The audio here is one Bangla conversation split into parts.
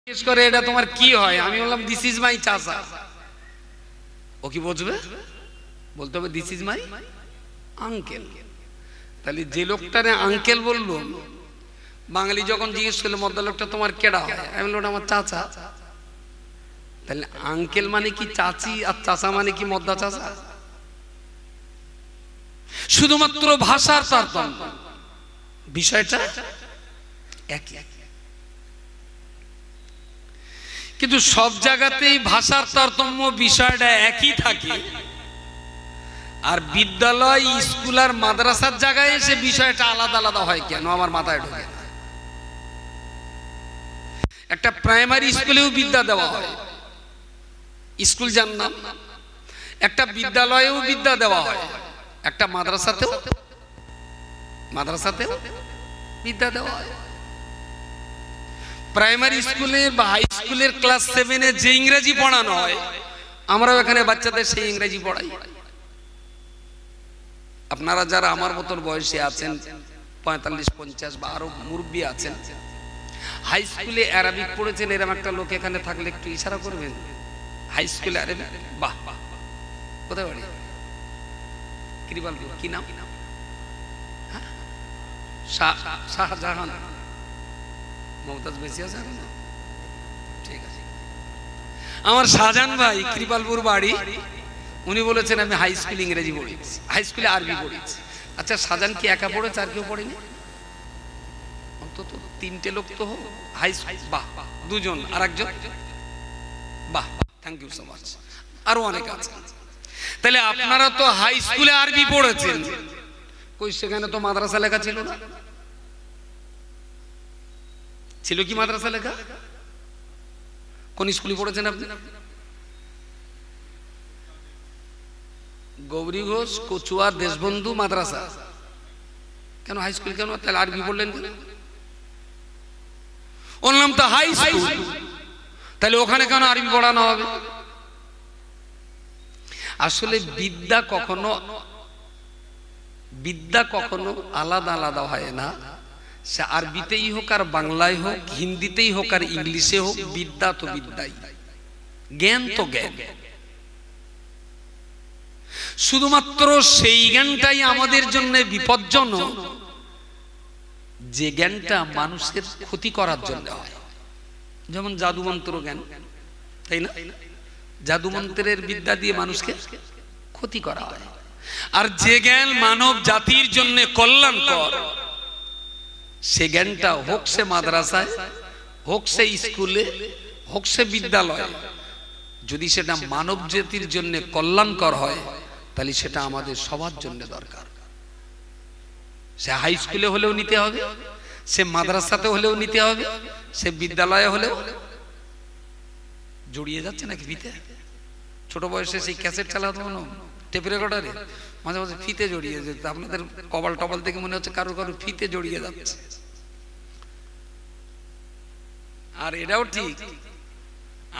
জিজ্ঞেস করে এটা তোমার কি হয়, আমি বললাম দিস ইজ মাই চাচা। ও কি বুঝবে? বলতে হবে দিস ইজ মাই আঙ্কেল। তাহলে যে লোকটারে আঙ্কেল বললো, বাঙালি যখন জিজ্ঞেস করলো মদ্দা লোকটা তোমার কেডা হয়, আমি বললাম আমার চাচা। তাহলে আঙ্কেল মানে কি চাচি, আর চাচা মানে কি মদ্দা চাচা? শুধুমাত্র ভাষার তারতম্য, বিষয়টা একই। কিন্তু সব জায়গাতেই ভাষার তারতম্য বিষয়টা একই থাকে, আর বিদ্যালয়, স্কুল আর মাদ্রাসার জায়গায় এসে বিষয়টা আলাদা আলাদা হয় কেন আমার মাথায় ঢোকে না। একটা প্রাইমারি স্কুলেও বিদ্যা দেওয়া হয়, স্কুল যার নাম। একটা বিদ্যালয়েও বিদ্যা দেওয়া হয়, একটা মাদ্রাসাতেও বিদ্যা দেওয়া হয়। প্রাইমারি স্কুলে বা হাই স্কুলের ক্লাস 7-এ যে ইংরেজি পড়ানো হয়, আমরাও এখানে বাচ্চাদের সেই ইংরেজি পড়াই। আপনারা যারা আমার মতন বয়সে আছেন, 45-50 বা আরো মুরব্বী আছেন, হাই স্কুলে আরবিক পড়েছেন, এরকম একটা লোক এখানে থাকলে একটু ইশারা করবেন। হাই স্কুলে আরবি, বাহ বাহ। কোথায় বাড়ি? কি নাম? শাহজাহান। মমতাজ বেশি আছে? ঠিক আছে। আমার শাহজাহান ভাই কৃপালপুর বাড়ি, উনি বলেছেন আমি হাই স্কুল ইংরেজি পড়েছি, হাই স্কুলে আরবি পড়েছি। আচ্ছা, শাহজাহান কি একা পড়েছে, আর কেউ পড়েনি? অন্তত 3টে লোক তো হাই স্কুল, বাহ, 2জন, আর একজন, বাহ, থ্যাংক ইউ সো মাচ। আরো অনেক আছে। তাহলে আপনারা তো হাই স্কুলে আরবি পড়েছেন, কই সেখানে তো মাদ্রাসা লেখা ছিল না? ছিল কি মাদ্রাসা লেখা? কোন স্কুলে পড়েছেন আপনি? গৌরী ঘোষ, কচুয়া, দেশবন্ধু মাদ্রাসা। কেন হাই স্কুল কেন? তাহলে আরবি পড়লেন কেন? ওর নাম তো হাই স্কুল, তাহলে ওখানে কেন আরবি পড়ানো হবে? আসলে বিদ্যা কখনো আলাদা আলাদা হয় না। সে আরবিতেই হোক আর বাংলায় হোক, হিন্দিতেই হোক আর ইংলিশে হোক, বিদ্যা তো বিদ্যাই, জ্ঞান তো জ্ঞান। শুধুমাত্র সেই জ্ঞানটাই আমাদের জন্য বিপজ্জনক যে জ্ঞানটা মানুষের ক্ষতি করার জন্য হয়। যেমন জাদুমন্ত্র জ্ঞান, তাই না? জাদুমন্ত্রের বিদ্যা দিয়ে মানুষকে ক্ষতি করা হয়। আর যে জ্ঞান মানব জাতির জন্য কল্যাণকর, সে জ্ঞানটা হোক সে মাদ্রাসায়, হোক সে স্কুলে, হোক সে বিদ্যালয়ে, যদি সেটা মানব জাতির জন্য কল্যাণকর হয়, তাহলে সেটা আমাদের সবার জন্য দরকার। সে হাই স্কুলে হলেও নিতে হবে, সে মাদ্রাসাতে হলেও নিতে হবে, সে বিদ্যালয়ে হলেও। জড়িয়ে যাচ্ছে নাকি ফিতে? ছোট বয়সে সেই ক্যাসেট চালাতো না, টেপ রেকর্ডারে, মাঝে মাঝে ফিতে জড়িয়ে যেত। আপনাদের কপাল টপাল থেকে মনে হচ্ছে কারো কারো ফিতে জড়িয়ে যাচ্ছে। আর এটাও ঠিক,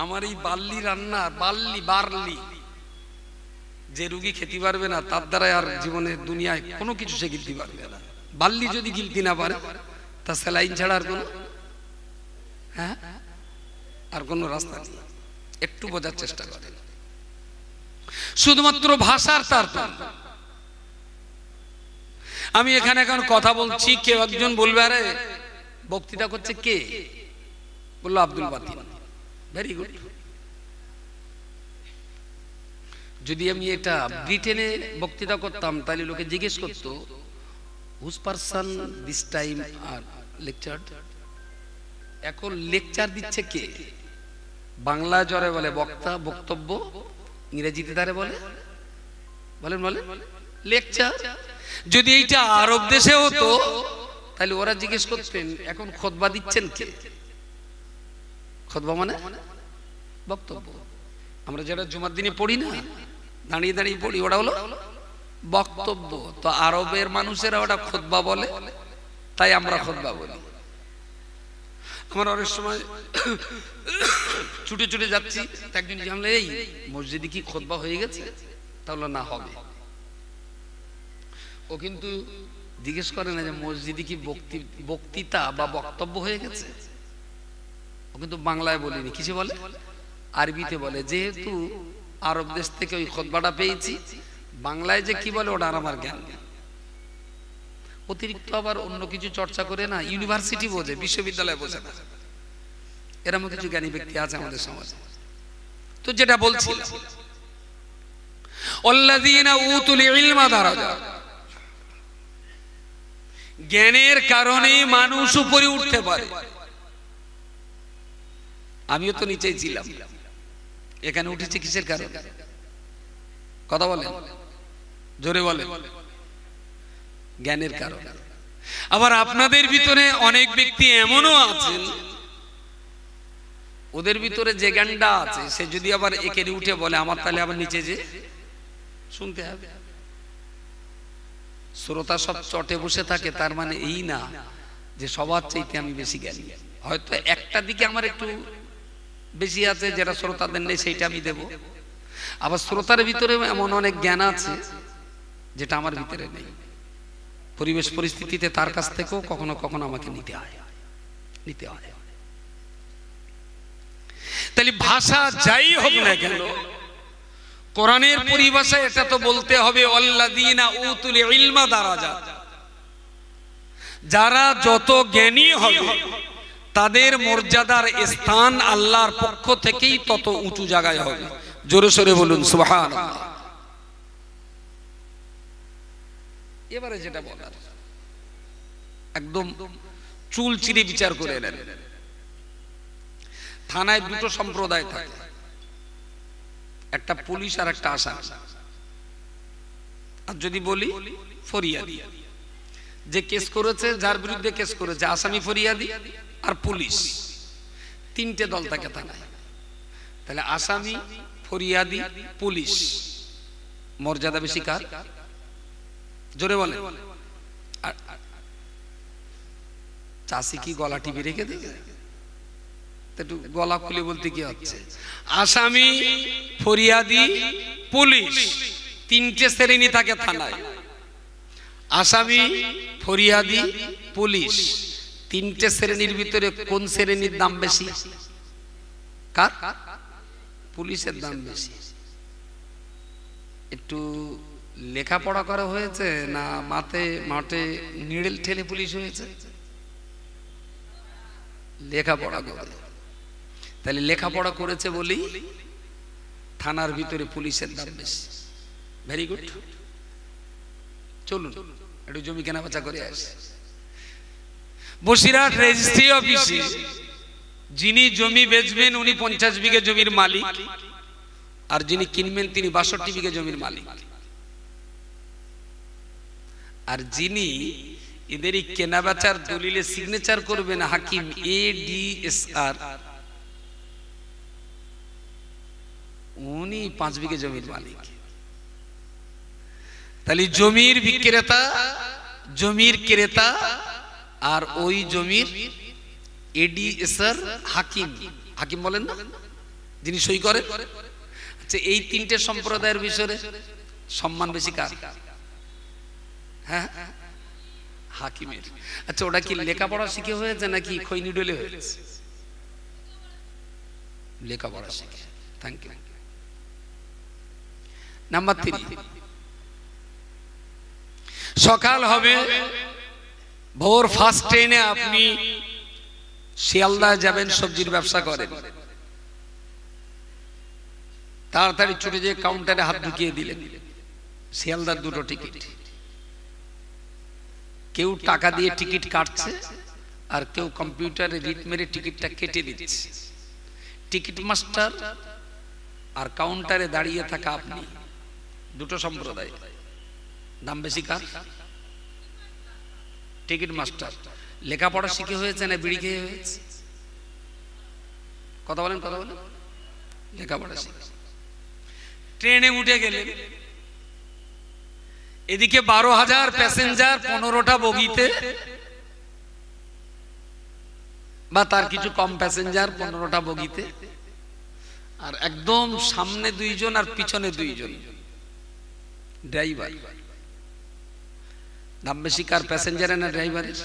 আমার এই বার্লি রান্না, বার্লি যে রুগী খেতে পারবে না, তার দ্বারা আর জীবনে দুনিয়ায় কোনো কিছু সে গিলতে পারবে না। বার্লি যদি গিলতে না পারে, তা স্যালাইন ছাড়া আর কোনো আর কোনো রাস্তা নেই। একটু বোঝার চেষ্টা করেন। শুধুমাত্র ভাষার তারতম্য। আমি এখানে এখন কথা বলছি, কেউ একজন বলবে আরে বক্তৃতা করছে কে? বললো আব্দুল বাতিন। Very good. যদি আমি এটা ব্রিটেনে বক্তৃতা করতাম, তাহলে লোকে জিজ্ঞেস করতো হুজ পারসন দিস টাইম আর লেকচার। এখন লেকচার দিচ্ছে কে? বাংলা জরে বলে বক্তা, বক্তব্য, ইংরেজিতে তারে বলে বলেন লেকচার। যদি এইটা আরব দেশে হতো, তাহলে ওরা জিজ্ঞেস করতেন এখন খুতবা দিচ্ছেন কে? খুতবা মানে বক্তব্য। আমরা যারা জুমার দিনে পড়ি না, দাঁড়িয়ে দাঁড়িয়ে পড়ি, ওটা হলো বক্তব্য। তো আরবের মানুষেরা ওটা খুতবা বলে, তাই আমরা খুতবা বলি। আমার অনেক সময় ছুটে ছুটে যাচ্ছি, একজন জানলে এই মসজিদে কি খুতবা হয়ে গেছে? তাহলে না হবে। ও কিন্তু জিজ্ঞেস করে না যে মসজিদে কি বক্তৃতা বা বক্তব্য হয়ে গেছে। কিন্তু বাংলায় বলিনি, কিছু বলে আরবিতে বলে। যেহেতু আরব দেশ থেকে ওই খুতবাটা পেয়েছি, বাংলায় যে কি বলে ওটা আর আমার জ্ঞান নেই। অতিরিক্ত আবার অন্য কিছু চর্চা করে না, ইউনিভার্সিটি বোঝে, বিশ্ববিদ্যালয় বোঝে না। এরকম কিছু জ্ঞানী ব্যক্তি আছে আমাদের সমাজে। তো যেটা বলছিলাম, আল্লাযীনা উতুল ইলমা দারাজা, জ্ঞানের কারণে মানুষ উপরে উঠতে পারে। আমিও তো নিচেই ছিলাম, এখানে উঠেছি কিসের কারণে? কথা বলেন, জোরে বলেন। জ্ঞানের কারণে। আবার আপনাদের ভিতরে অনেক ব্যক্তি এমনও আছেন, ওদের ভিতরে যে জ্ঞানটা আছে সে যদি আবার এখানে উঠে বলে আমার, তাহলে আবার নিচে যে শুনতে হবে। শ্রোতা সব চটে বসে থাকে, তার মানে এই না যে সবার চাইতে আমি বেশি জ্ঞানী। হয়তো একটা দিকে আমার একটু বেশি আছে, যেটা শ্রোতাদের নেই সেইটা আমি দেব। আবার শ্রোতার ভিতরে এমন অনেক জ্ঞান আছে যেটা আমার ভিতরে নেই। পরিবেশ পরিস্থিতিতে তার কাছ থেকেও কখনো কখনো আমাকে নিতে হয়। তাহলে ভাষা যাই হোক না কেন, কোরআনের পরিভাষায় এটা তো বলতে হবে আল্লাযীনা উতুল ইলমা দারাজাত, যারা যত জ্ঞানী হবে তাদের মর্যাদার স্থান আল্লাহর পক্ষ থেকেই তত উঁচু জায়গায় হবে। জোরে সোরে বলুন সুবহানাল্লাহ। এবারে যেটা বলার, একদম চুল চিরে বিচার করে নেন। থানায় দুটো সম্প্রদায় থাকে, একটা পুলিশ আর একটা আসামি। আর যদি বলি ফরিয়াদি, যে কেস করেছে, যার বিরুদ্ধে কেস করেছে, আসামি, ফরিয়াদি আর পুলিশ, তিনটে দল থাকে থানায়। তাহলে আসামি, ফরিয়াদি, পুলিশ, মর্যাদা বেশি কার? জোরে বলে। চাষি কি গলা টিপে রেখে দেবে? একটু গলা খুলে বলতে কি হচ্ছে? আসামি, ফরিয়াদি, পুলিশ, তিনটে শ্রেণী থাকে থানায়। আসামি, ফরিয়াদি, পুলিশ, তিনটে শ্রেণীর ভিতরে কোন শ্রেণীর দাম বেশি? কার? পুলিশের দাম বেশি। একটু লেখাপড়া করা হয়েছে না মাঠে নিড়েল ঠেলে পুলিশ হয়েছে? লেখাপড়া করে। তাহলে লেখাপড়া করেছে বলি থানার ভিতরে পুলিশের দাম বেশি। Very good. চলুন একটু জমি কেনা বেচা করে আসি। বসিরহাট রেজিস্ট্রি অফিসে যিনি জমি বেচবেন উনি 50 বিঘে জমির মালিক, আর যিনি কিনবেন তিনি 62 বিঘে জমির মালিক। আর যিনি এদের এই কেনা বেচার দলিলে সিগনেচার করবেন হাকিম ADSR, উনি 5 বিঘে জমির মালিক। তাহলে জমির বিক্রেতা, জমির ক্রেতা আর ওই জমির ADSR হাকিম, হাকিম বলেন না যিনি সই করেন। আচ্ছা, এই তিনটে সম্প্রদায়ের বিষয়ে সম্মান বেশি কার? হ্যাঁ, হাকিমের। আচ্ছা, ওটা কি লেখাপড়া শিখে হয়েছে নাকি খৈনি ডলে হয়েছে? লেখাপড়া শিখে। Thank you. নাম্বার 3, সকাল হবে, ভোর ফার্স্ট ট্রেনে আপনি শিয়ালদা যাবেন, সবজির ব্যবসা করেন, তাড়াতাড়ি ছুটে যেয়ে কাউন্টারে হাত ঢুকিয়ে দিলেন, শিয়ালদার 2টো টিকিট। কেউ টাকা দিয়ে টিকিট কাটছে আর কেউ কম্পিউটারে রিট মেরে টিকিটটা কেটে দিচ্ছে। টিকিট মাস্টার আর কাউন্টারে দাঁড়িয়ে থাকা আপনি, দুটো সম্প্রদায়। দাম বেশি কার? Ticket master. লেখাপড়া শিখে হয়েছে না বিড়ি খেয়ে হয়েছে? কথা বলেন, কথা বলেন। লেখাপড়া শিখে। ট্রেনে উঠে গেলে এদিকে 12,000 প্যাসেঞ্জার 15টা বগিতে, বা তার কিছু কম প্যাসেঞ্জার 15টা বগিতে, আর একদম সামনে 2 জন আর পিছনে 2 জন ড্রাইভার। দাম বেশি কার, প্যাসেঞ্জারের না ড্রাইভারের?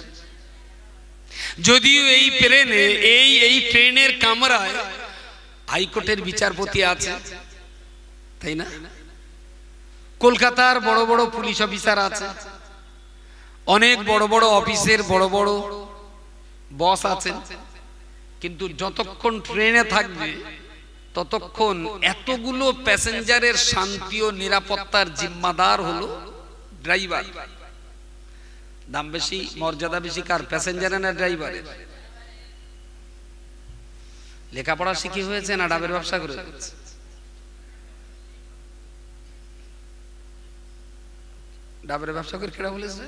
যদিও এই ট্রেনে এই ট্রেনের কামরায় হাইকোর্টের বিচারপতি আছে, তাই না? কলকাতার বড় বড় পুলিশ অফিসার আছে, অনেক বড় বড় অফিসের বড় বড় বস আছেন, কিন্তু যতক্ষণ ট্রেনে থাকবে ততক্ষণ এতগুলো প্যাসেঞ্জারের শান্তি ও নিরাপত্তার জিম্মাদার হলো ড্রাইভার। দাম বেশি, মর্যাদা বেশি কার? প্যাসেঞ্জারের না ড্রাইভারের? লেখাপড়া শিখে হয়েছে না ডাবের ব্যবসা করে? ডাবের ব্যবসা করে কেডা বলেছে?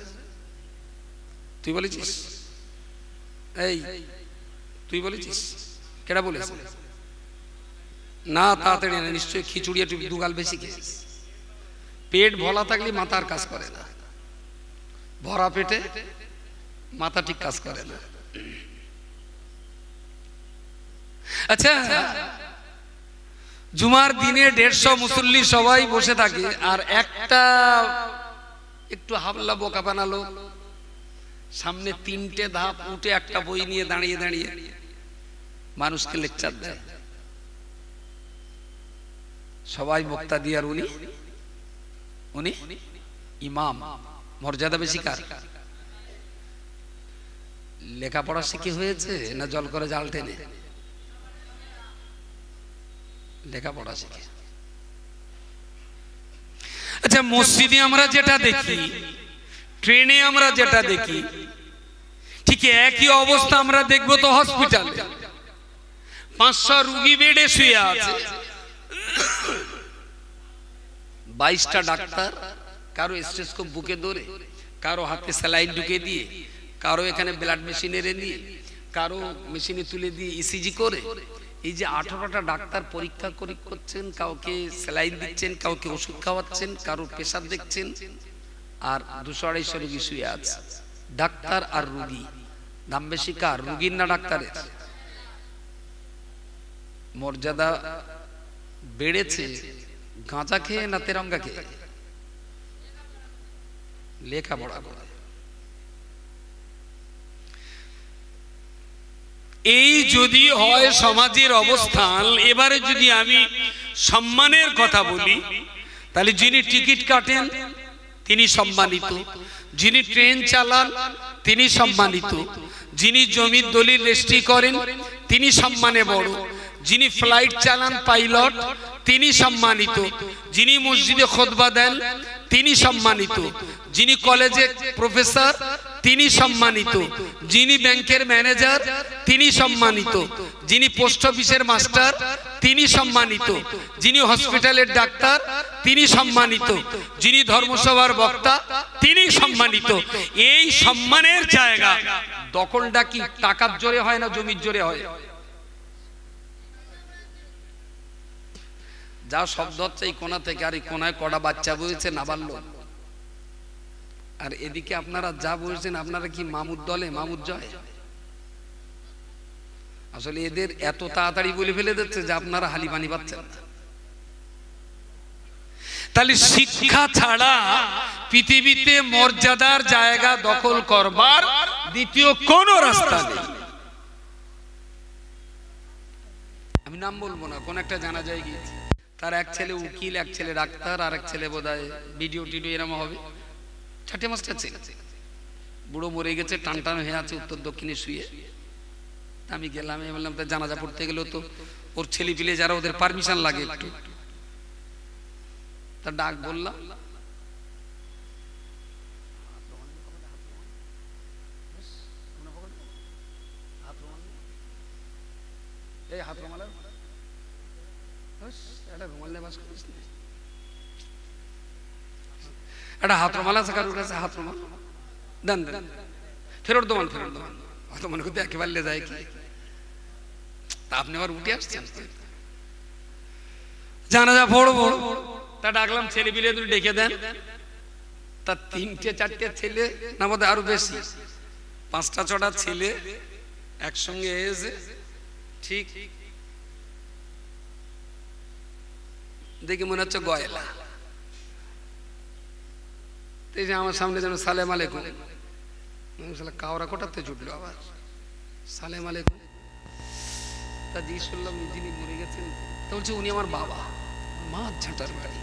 তুই বলেছিস? এই তুই বলেছিস? কেডা বলেছে? না, তাড়াতাড়ি না, নিশ্চয়ই খিচুড়ি একটু দুগাল বেশি খেয়েছিস। পেট ভরা থাকলে মাথার কাজ করে না, ভরা পেটে মাথা ঠিক কাজ করে না। আচ্ছা, জুমার দিনে 150 মুসল্লি সবাই বসে থাকে, আর একটা একটু হাবলা বোকা বানালো সামনে 3টে ধাপ উঠে একটা বই নিয়ে দাঁড়িয়ে দাঁড়িয়ে মানুষকে লেকচার দেয়। সবাই মুক্তাদি আর উনি ইমাম। মর্যাদা বেশি কার? লেখাপড়া শিখে হয়েছে না জল করে জাল টেনে? লেখাপড়া শিখে। আচ্ছা, মসজিদে আমরা যেটা দেখি, ট্রেনে আমরা যেটা দেখি, ঠিক একই অবস্থা আমরা দেখবো তো হসপিটালে। 500 রোগী বেডে শুয়ে আছে, 22টা ডাক্তার, কারো স্টেথোস্কোপ বুকে ধরে, কারো হাতে স্যালাইন ঢুকে দিয়ে, কারো এখানে ব্লাড মেশিনে দিয়ে, কারো মেশিনে তুলে দিয়ে ইসিজি করে। এই যে 18টা ডাক্তার পরীক্ষা করছেন, কাউকে স্যালাইন দিচ্ছেন, কাউকে ওষুধ খাওয়াচ্ছেন, কারো প্রেসার দেখছেন, আর 200-250 রোগী শুয়ে আছে। ডাক্তার আর রোগী, দাম বেশি কার? রোগীর না ডাক্তারের? মর্যাদা বেড়েছে গাঁজা খেয়ে না তেরঙ্গা খেয়ে? লেখাপড়া করে। এই যদি হয় সমাজের অবস্থান, এবারে যদি আমি সম্মানের কথা বলি, তাহলে যিনি টিকিট কাটেন তিনি সম্মানিত, যিনি ট্রেন চালান তিনি সম্মানিত, যিনি জমির দলিল রেজিস্ট্রি করেন তিনি সম্মানে বড়, যিনি ফ্লাইট চালান পাইলট তিনি সম্মানিত, যিনি মসজিদে খুতবা দেন তিনি সম্মানিত, যিনি কলেজে প্রফেসর তিনি সম্মানিত, যিনি ব্যাংকের ম্যানেজার তিনি সম্মানিত, যিনি পোস্ট অফিসের মাস্টার তিনি সম্মানিত, যিনি হসপিটালের ডাক্তার তিনি সম্মানিত, যিনি ধর্মসভার বক্তা তিনি সম্মানিত। এই সম্মানের জায়গা দখলটা কি টাকার জোরে হয় না জমির জোরে হয়? যা শব্দ হচ্ছে এই কোণা থেকে, আর এই কোণায় কটা বাচ্চা বসেছে নাবালক, আর এদিকে আপনারা যা বলছেন, আপনারা কি মামুদ দলে মামুদ জয়? আসলে এদের এত তাড়াতাড়ি বলে ফেলে দিচ্ছে যে আপনারা হালিবানি পাচ্ছেন। তাহলে শিক্ষা ছাড়া পৃথিবীতে মর্যাদার জায়গা দখল করবার দ্বিতীয় কোন রাস্তা নেই। আমি নাম বলবো না, কোন একটা জানা যায় গিয়েছে, তার এক ছেলে উকিল, এক ছেলে ডাক্তার, আর এক ছেলে বোধহয় ভিডিও টিডিও এরম হবে, 4টে মাস্টার ছিল। বুড়ো মরে গেছে, টান টান হয়ে আছে উত্তর দক্ষিণে শুয়ে। আমি গেলাম, আমি বললাম তা জানাজা পড়তে গেলেও তো ওর ছেলে পিলে যারা, ওদের পারমিশন লাগে একটু, তা ডাক বললাম, এই হাত রুমাল, একটা রুমাল নিয়ে বাস করিস না, একটা হাত রুমাল আছে কারোর কাছে? হাত রুমাল দেন, দেন, ফেরত দেবেন, ফেরত দেবেন। হয়তো মনে করতে একেবারে যায় কি, তা আপনি আবার উঠে আসছেন। জানাজা পড়বো, তা ডাকলাম, ছেলে পিলে তুমি ডেকে দেন। তা 3-4টে ছেলে না বোধ আরো বেশি, 5টা-6টা ছেলে একসঙ্গে এসে ঠিক দেখি মনে হচ্ছে গয়লা। আমার সামনে যেন সালেম আলাইকুম, কাওরা কোটাতে জুটলো আবার। সালাম আলাইকুম। তা জিজ্ঞেস করলাম যিনি মরে গেছেন, তা বলছে উনি আমার বাবা, মা ঝাঁটার বাড়ি,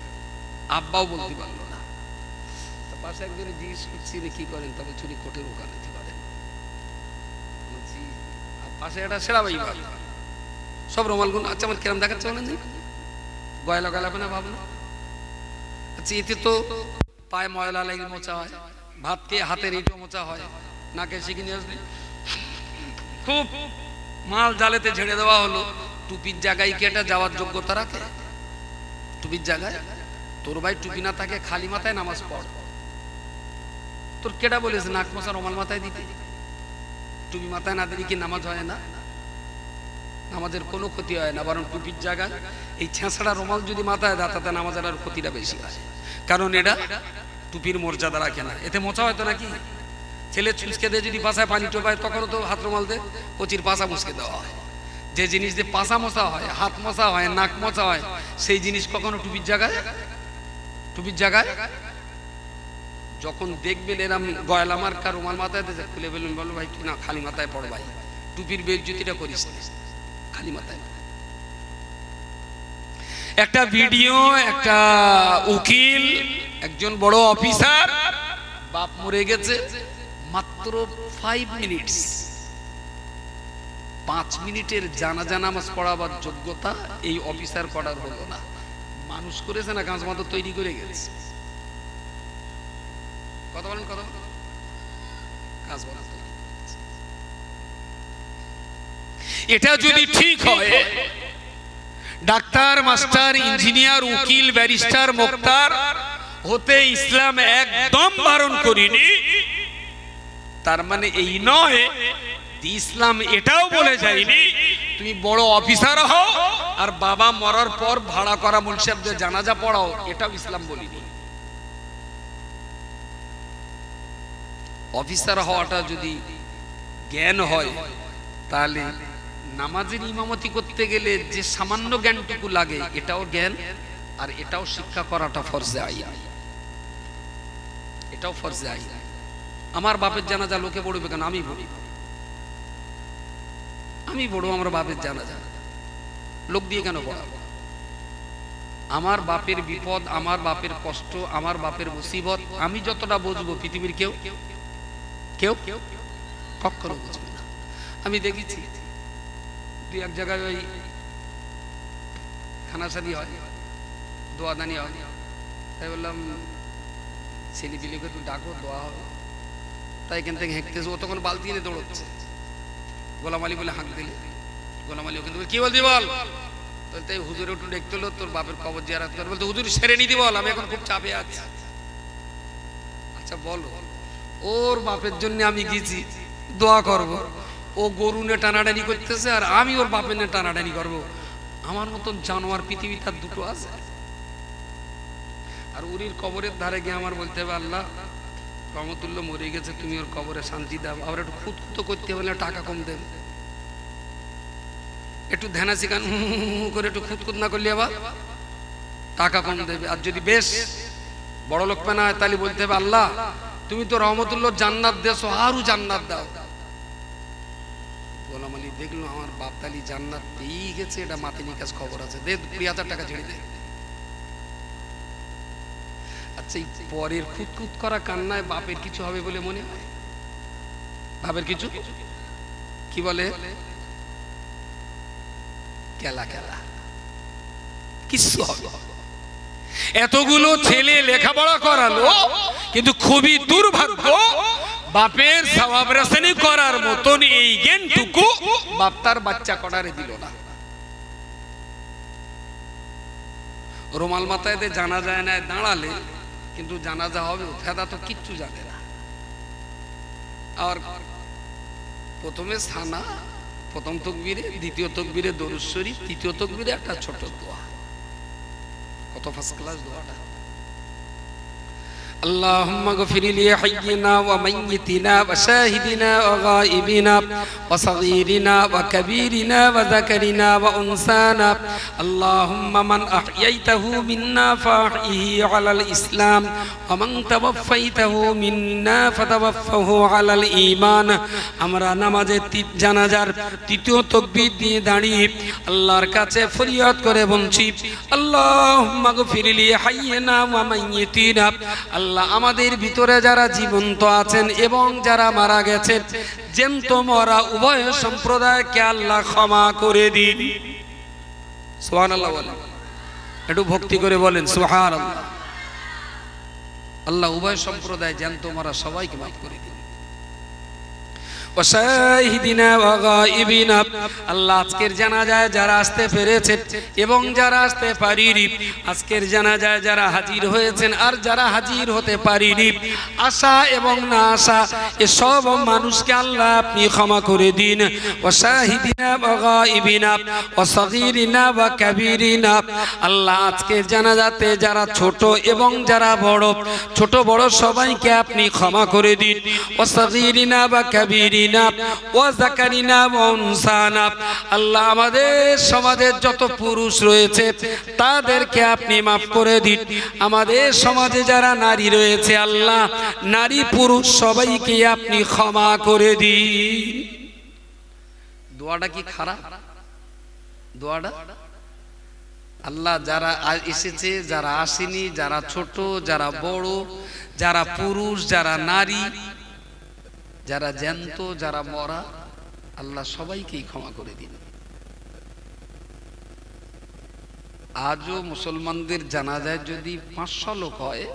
আব্বাও বলতে পারলো না। তা পাশে একজনে জিজ্ঞেস করছি কি করেন, তা বলছে উনি কোর্টের ওকালতি করেন। বলছি আর পাশে একটা সেরা ভাই সব রোমালগুন। আচ্ছা আমার কিরম দেখাচ্ছে বলেন, গয়লা গয়লাবে না ভাবনা। আচ্ছা এতে তো পায়ে ময়লা লেগে মোচা হয়, ভাত খেয়ে হাতের ইটও মোচা হয়, নাকে শিখে নিয়ে আসবে, খুব মাল জালেতে ঝেড়ে দেওয়া হলো। টুপির জায়গায় কি এটা যাওয়ার যোগ্যতা রাখে? টুপির জায়গায় তোর ভাই টুপি না থাকে, খালি মাথায় নামাজ পড়। তোর কেটা বলেছে নাক মোছা রুমাল মাথায় দিতে? টুপি মাথায় না দিলে কি নামাজ হয় না? নামাজের কোনো ক্ষতি হয় না, বরং টুপির জায়গায় এই ছেঁচড়া রুমাল যদি মাথায় দেয় তাতে নামাজের আর ক্ষতিটা বেশি হয়, কারণ এটা টুপির মর্যাদা রাখে না। এতে মোছা হয়তো নাকি ছেলে চুষকে দিয়ে যদি পাশায় পানি টোপায় তখনও তো হাত রুমাল দিয়ে কচির পাশা মুছকে দেওয়া হয়। যে জিনিস দিয়ে পাশা মোছা হয়, হাত মোছা হয়, নাক মোছা হয়, সেই জিনিস কখনো টুপির জায়গায়, টুপির জায়গায় যখন দেখবেন এরম গয়লা মার্কা রুমাল মাথায় দিয়ে খুলে বলবেন, বলো ভাই তুই না খালি মাথায় পড় ভাই, টুপির বেজ্জতিটা করিস খালি মাথায়। একটা ভিডিও, একটা উকিল, একজন বড় অফিসার, বাপ মরে গেছে, মাত্র 5 মিনিটস, 5 মিনিটের জানাজা নামাজ পড়াবার যোগ্যতা এই অফিসার করার হলো না। মানুষ করেছে না, গাছ মতো তৈরি করে গেছে। কথা বলেন, কথা বলেন, গাছ মতো। এটা যদি ঠিক হয়, ডাক্তার, মাস্টার, ইঞ্জিনিয়ার, উকিল, ব্যারিস্টার, মুক্তার হতে ইসলাম একদম বারণ করিনি, তার মানে এই নয় ইসলাম এটাও বলে যায়নি তুমি বড় অফিসার হও আর বাবা মরার পর ভাড়া করা মুন্সিবদের জানাজা পড়াও, এটাও ইসলাম বলিনি। অফিসার হওয়াটা যদি জ্ঞান হয়, তাহলে নামাজের ইমামতি করতে গেলে যে সামান্য জ্ঞানটুকু লাগে এটাও জ্ঞান, আর এটাও শিক্ষা করাটা ফরজে আইন, এটাও ফরজে আইন। আমার বাপের জানাজা লোকে পড়বে কেন? আমি পড়ি, আমি পড়বো আমার বাপের জানাজা, লোক দিয়ে কেন পড়াবো? আমার বাপের বিপদ, আমার বাপের কষ্ট, আমার বাপের মুসিবত আমি যতটা বুঝবো পৃথিবীর কেউ কেউ কখনো বুঝবে না। আমি দেখেছি দুই এক জায়গায় ওই খানাসাদি হয়, দোয়াদানি হয়, তাই বললাম ছেলে পিলিকে একটু ডাকো, দোয়া হবে। তাই এখান থেকে হেঁকতেছে, ও তখন বালতি এনে দৌড়চ্ছে। গোলাম আলী বলে হাঁক দিলে, গোলাম আলী ওখান থেকে কি বলছি বল, তাই হুজুর একটু দেখতে হলো তোর বাপের কবর জিয়ারত করে, বলতে হুজুর সেরে নিতে বল, আমি এখন খুব চাপে আছি। আচ্ছা বলো, ওর বাপের জন্য আমি গেছি দোয়া করব, ও গরু নিয়ে টানাটানি করতেছে আর আমি ওর বাপের নিয়ে টানাটানি করবো। আমার মতন জানোয়ার পৃথিবী তার দুটো আছে। আর উরির কবরের ধারে গিয়ে আমার বলতে হবে, আল্লাহ রহমতুল্লাহ মরে গেছে, তুমি ওর কবরে শান্তি দাও। আবার একটু খুঁতখুতো করতে হলে টাকা কম দেন, একটু ধ্যানা শিখান করে একটু খুঁতখুত না করলে আবার টাকা কম দেবে। আর যদি বেশ বড় লোক পেনা হয় তাহলে বলতে হবে, আল্লাহ তুমি তো রহমতুল্লাহ জান্নাত দেছো, আরো জান্নাত দাও। গোলাম আলী দেখলো আমার বাপ তালি জান্নাত পেয়ে গেছে, এটা মাথে নিকাশ খবর আছে, দে 20,000 টাকা ছেড়ে দে। আচ্ছা এই পরের খুঁতখুত করা কান্নায় বাপের কিছু হবে বলে মনে হয়? বাপের কিছু কি বলে কেলা কেলা কিছু হবে। এতগুলো ছেলে লেখাপড়া করালো, কিন্তু খুবই দুর্ভাগ্য বাপের সওয়াব রাসনি করার মতন এই জ্ঞানটুকু বাপ তার বাচ্চা করারে দিল না। রুমাল মাথায় দিয়ে জানা যায় না দাঁড়ালে, কিন্তু জানাজা হবে ফেদা তো কিচ্ছু জানে না। আর প্রথমে সানা, প্রথম তকবীরে, দ্বিতীয় তকবীরে দরুদ শরীফ, তৃতীয় তকবীরে একটা ছোট দোয়া। কত ফার্স্ট ক্লাস দোয়াটা! اللهم اغفر لحينا وميتنا وشاهدنا وغائبنا وصغيرنا وكبيرنا وذكرنا وأنثانا اللهم من أحييته منا فأحيه على الإسلام ومن توفيته منا فتوفه على الإيمان আমরা নামাজে জানাজার তৃতীয় তাকবীর দিয়ে দাঁড়িয়ে আল্লাহর কাছে ফরিয়াদ করে বলছি আল্লাহুম্মা গফির লি হাইয়িনা ওয়া মাইয়িতিনা আল্লাহ আমাদের ভিতরে যারা জীবন্ত আছেন এবং যারা মারা গেছেন জ্যান্ত মরা উভয় সম্প্রদায়কে আল্লাহ ক্ষমা করে দিন সুবহানাল্লাহ বলেন একটু ভক্তি করে বলেন সুবহানাল্লাহ আল্লাহ উভয় সম্প্রদায় জ্যান্ত মরা সবাইকে মাফ করে দিন وشاهدنا وغائبنا আল্লাহ আজকের জানাজায় যারা আসতে পেরেছেন এবং যারা আসতে পারেনি আজকের জানাজায় যারা হাজির হয়েছেন আর যারা হাজির হতে পারেনি আশা এবং না আশা এসব মানুষকে আল্লাহ আপনি ক্ষমা করে দিন وشاهدنا وغائبنا وصغيرنا وكبيرنا আল্লাহ আজকের জানাজাতে যারা ছোট এবং যারা বড় ছোট বড় সবাইকে আপনি ক্ষমা করে দিন وصغيرنا وكبيرنا আল্লাহ আমাদের সমাজের যত পুরুষ রয়েছে তাদেরকে আপনি মাফ করে দিন আমাদের সমাজে যারা নারী রয়েছে আল্লাহ নারী পুরুষ সবাইকে আপনি ক্ষমা করে দিন দোয়াটা কি খারাপ দোয়াটা আল্লাহ যারা এসেছে যারা আসেনি যারা ছোট যারা বড় যারা পুরুষ যারা নারী যারা জ্যান্ত যারা মরা আল্লাহ সবাইকেই ক্ষমা করে দিন আজও মুসলমানদের জানাজায় যদি 500 লোক হয়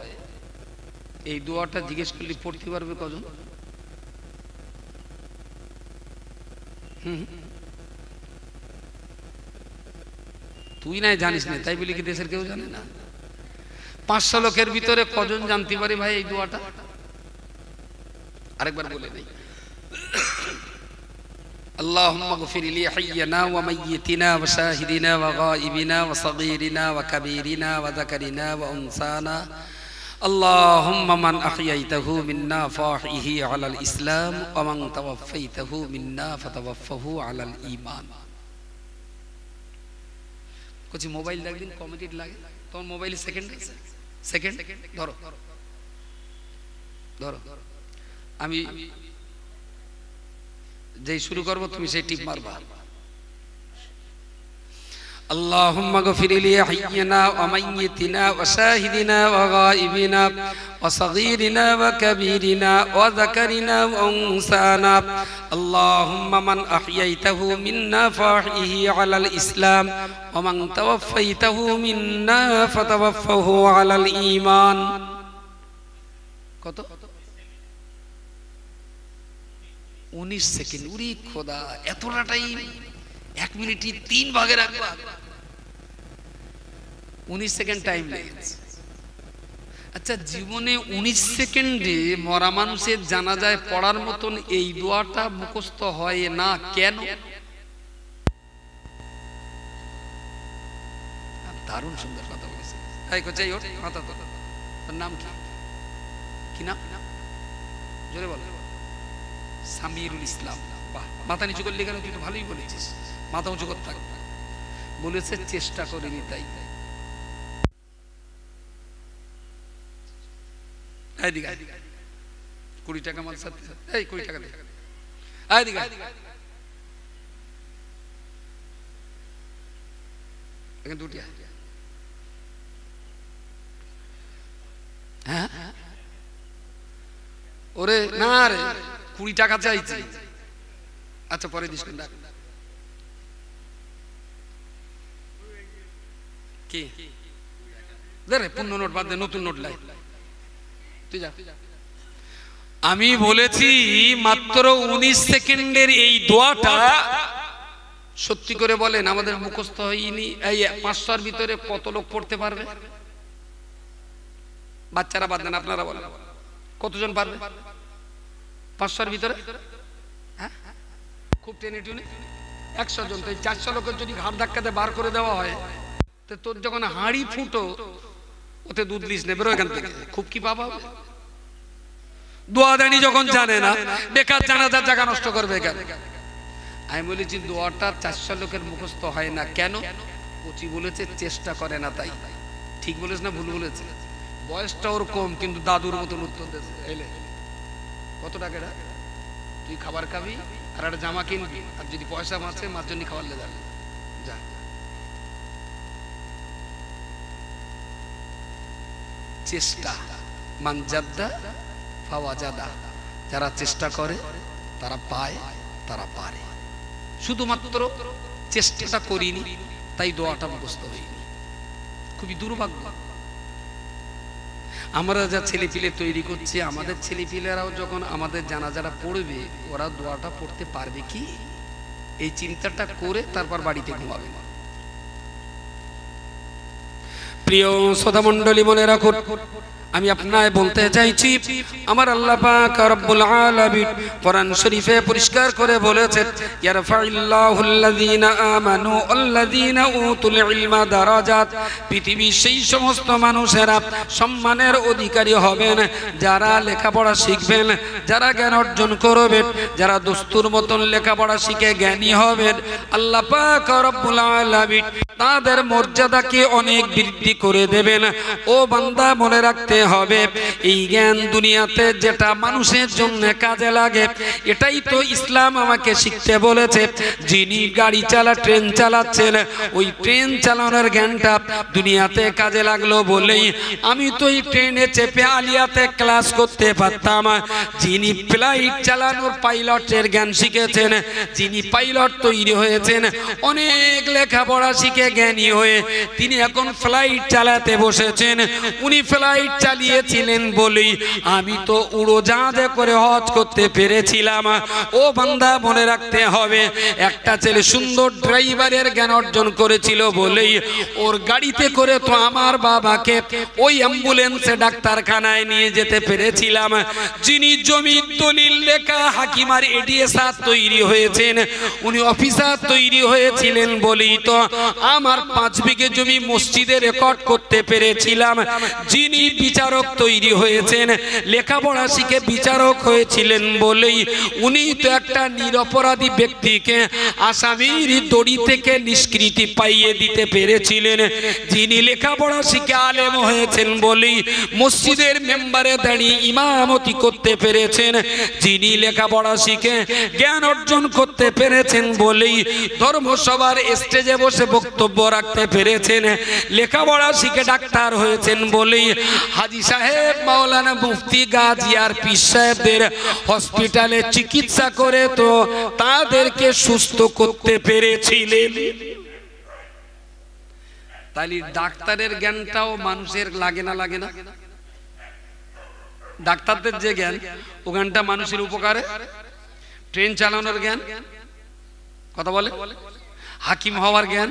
এই দোয়াটা জিজ্ঞেস করলে পড়তে পারবে কজন তুই নাই জানিস না তাই বলি কি দেশের কেউ জানে না 500 লোকের ভিতরে কজন জানতে পারে ভাই এই দোয়াটা আরেকবার বলে দেই اللهم اغفر لي حينا وميتنا وشاهدنا وغائبنا وصغيرنا وكبيرنا وذكرنا وانثانا اللهم من احييته منا فاحيه على الاسلام ومن توفيته منا فتوفه على الايمان कुछ मोबाइल देख दिन कमिटेड লাগে তোর মোবাইলে সেকেন্ড আছে সেকেন্ড ধরো ধরো আমি যেই শুরু করব তুমি সেই টিপ মারবা اللهم اغفر لي حينا وميتنا وشاهدنا وغائبنا وصغيرنا وكبيرنا وذكرنا وانثانا اللهم من احييته منا فاحيه على الاسلام ومن توفيته منا فتوفه على الايمان কত 19 সেকেন্ড উরি খোদা এতটা টাইম 1 মিনিটই 3 ভাগে রাখবা 19 সেকেন্ড টাইম লেগেছে আচ্ছা জীবনে 19 সেকেন্ডে মরা মানুষের জানাজায় পড়ার মতন এই দোয়াটা মুখস্থ হয় না কেন দারুণ সুন্দর কথা বলেছে এই কোচাই ওঠ মাথা তো তোর নাম কি কি নাম জোরে বল সামিরুল ইসলাম বাহ মাথা নিচু করলে কেন তুই তো ভালোই বলেছিস মাথা উঁচু করতে থাক বলেছে চেষ্টা করিনি তাই এইদিকে 20 টাকা মাল সাথে এই 20 টাকা দে এইদিকে এখানে দুটি হ্যাঁ ওরে না রে 20 টাকা চাইছি আচ্ছা পরে দিস কোন ডাক কি দে রে পুরনো নোট বাদ দে নতুন নোট লাই তুই যা আমি বলেছি মাত্র 19 সেকেন্ডের এই দোয়াটা সত্যি করে বলেন আমাদের মুখস্থ হয়নি এই 500 এর ভিতরে কত লোক পড়তে পারবে বাচ্চারা বাদ দেন আপনারা বলেন কতজন পারবে 500 এর ভিতরে হ্যাঁ খুব টেনে টুনে 100 জন তো 400 লোকের যদি ঘাড় ধাক্কাতে বার করে দেওয়া হয় তো তোর যখন হাঁড়ি ফুটো ওতে দুধ লিস নেবে এখান থেকে, খুব কি পাবা দোয়া দেয়নি যখন জানে না, বেকার জানাজার জায়গা নষ্ট করবে কেন? আমি বলেছি দোয়াটা 400 লোকের মুখস্থ হয় না কেন? কচি বলেছে চেষ্টা করে না তাই। ঠিক বলেছে না ভুল বলেছে? বয়সটা ওর কম কিন্তু দাদুর মতন উত্তর দিয়েছে। এলে কত টাকা তুই খাবার খাবি আর একটা জামা কিনবি, আর যদি পয়সা মাছে মার জন্য খাবার লে যাবে যা। চেষ্টা মান জাদ্দা ফাওয়াজাদা, যারা চেষ্টা করে তারা পায়, তারা পারে। শুধুমাত্র চেষ্টাটা করিনি তাই দোয়াটা মুখস্থ হয়নি, খুবই দুর্ভাগ্য। আমরা যা ছেলেপিলে তৈরি করছি, আমাদের ছেলেপিলেরাও যখন আমাদের জানাজারা পড়বে ওরা দোয়াটা পড়তে পারবে কি, এই চিন্তাটা করে তারপর বাড়িতে ঘুমাবে। প্রিয় শ্রোতা মণ্ডলী, মনে রাখুন আমি আপনায় বলতে চাইছি, আমার আল্লাহ পাক রব্বুল আলামিন কোরআন শরীফে পরিষ্কার করে বলেছেন, ইয়ারফাইল্লাহুল্লাযীনা আমানু ওয়াল্লাযীনা উতুল ইলমা দারাজাত। পৃথিবীর সেই সমস্ত মানুষেরা সম্মানের অধিকারী হবেন যারা লেখাপড়া শিখবেন, যারা জ্ঞান অর্জন করবেন, যারা দস্তুর মতন লেখাপড়া শিখে জ্ঞানী হবেন। আল্লাহ পাক রব্বুল আলামিন তাদের মর্যাদাকে অনেক বৃদ্ধি করে দেবেন। ও বান্দা মনে রাখতে হবে, এই জ্ঞান দুনিয়াতে যেটা মানুষের জন্য কাজে লাগে এটাই তো ইসলাম আমাকে শিখতে বলেছে। যিনি গাড়ি ট্রেন চালাচ্ছেন, ওই ট্রেন চালানোর জ্ঞানটা দুনিয়াতে কাজে লাগলো বলেই আমি তো এই ট্রেনে চেপে আলিয়াতে ক্লাস করতে পারতাম। যিনি ফ্লাইট চালানোর পাইলটের জ্ঞান শিখেছেন, যিনি পাইলট তৈরি হয়েছেন, অনেক লেখাপড়া শিখে জ্ঞানী হয়ে তিনি এখন ফ্লাইট চালাতে বসেছেন। উনি ফ্লাইট চালিয়েছিলেন বলেই আমি তো উড়োজাহাজে করে হজ করতে পেরেছিলাম। ও বান্দা মনে রাখতে হবে, একটা ছেলে সুন্দর ড্রাইভারের জ্ঞান অর্জন করেছিল বলেই ওর গাড়িতে করে তো আমার বাবাকে ওই অ্যাম্বুলেন্সে ডাক্তারখানায় নিয়ে যেতে পেরেছিলাম। যিনি জমির দলিল লেখা হাকিমার এডিএসআর তৈরি হয়েছেন, উনি অফিসার তৈরি হয়েছিলেন বলেই তো আমার 5 বিঘে জমি মসজিদে রেকর্ড করতে পেরেছিলাম। যিনি বিচারক তৈরি হয়েছেন, লেখাপড়া শিখে বিচারক হয়েছিলেন বলেই উনি তো একটা নিরপরাধী ব্যক্তিকে আসামির দড়ি থেকে নিষ্কৃতি পাইয়ে দিতে পেরেছিলেন। যিনি লেখাপড়া শিখে আলেম হয়েছেন বলেই মসজিদের মেম্বারে দাঁড়িয়ে ইমামতি করতে পেরেছেন। যিনি লেখাপড়া শিখে জ্ঞান অর্জন করতে পেরেছেন বলেই ধর্মসভার স্টেজে বসে বক্তব্য রাখতে পেরেছেন। লেখাপড়া শিখে ডাক্তার হয়েছেন বলেই হাজী সাহেব, মাওলানা মুফতি, গাজী আর পীর সাহেবদের হসপিটালে চিকিৎসা করে তো তাদেরকে সুস্থ করতে পেরেছিলেন। তাহলে ডাক্তারের জ্ঞানটাও মানুষের লাগে না, লাগে না? ডাক্তারদের যে জ্ঞান, ও জ্ঞানটা মানুষের উপকারে। ট্রেন চালানোর জ্ঞান, কথা বলে, হাকিম হওয়ার জ্ঞান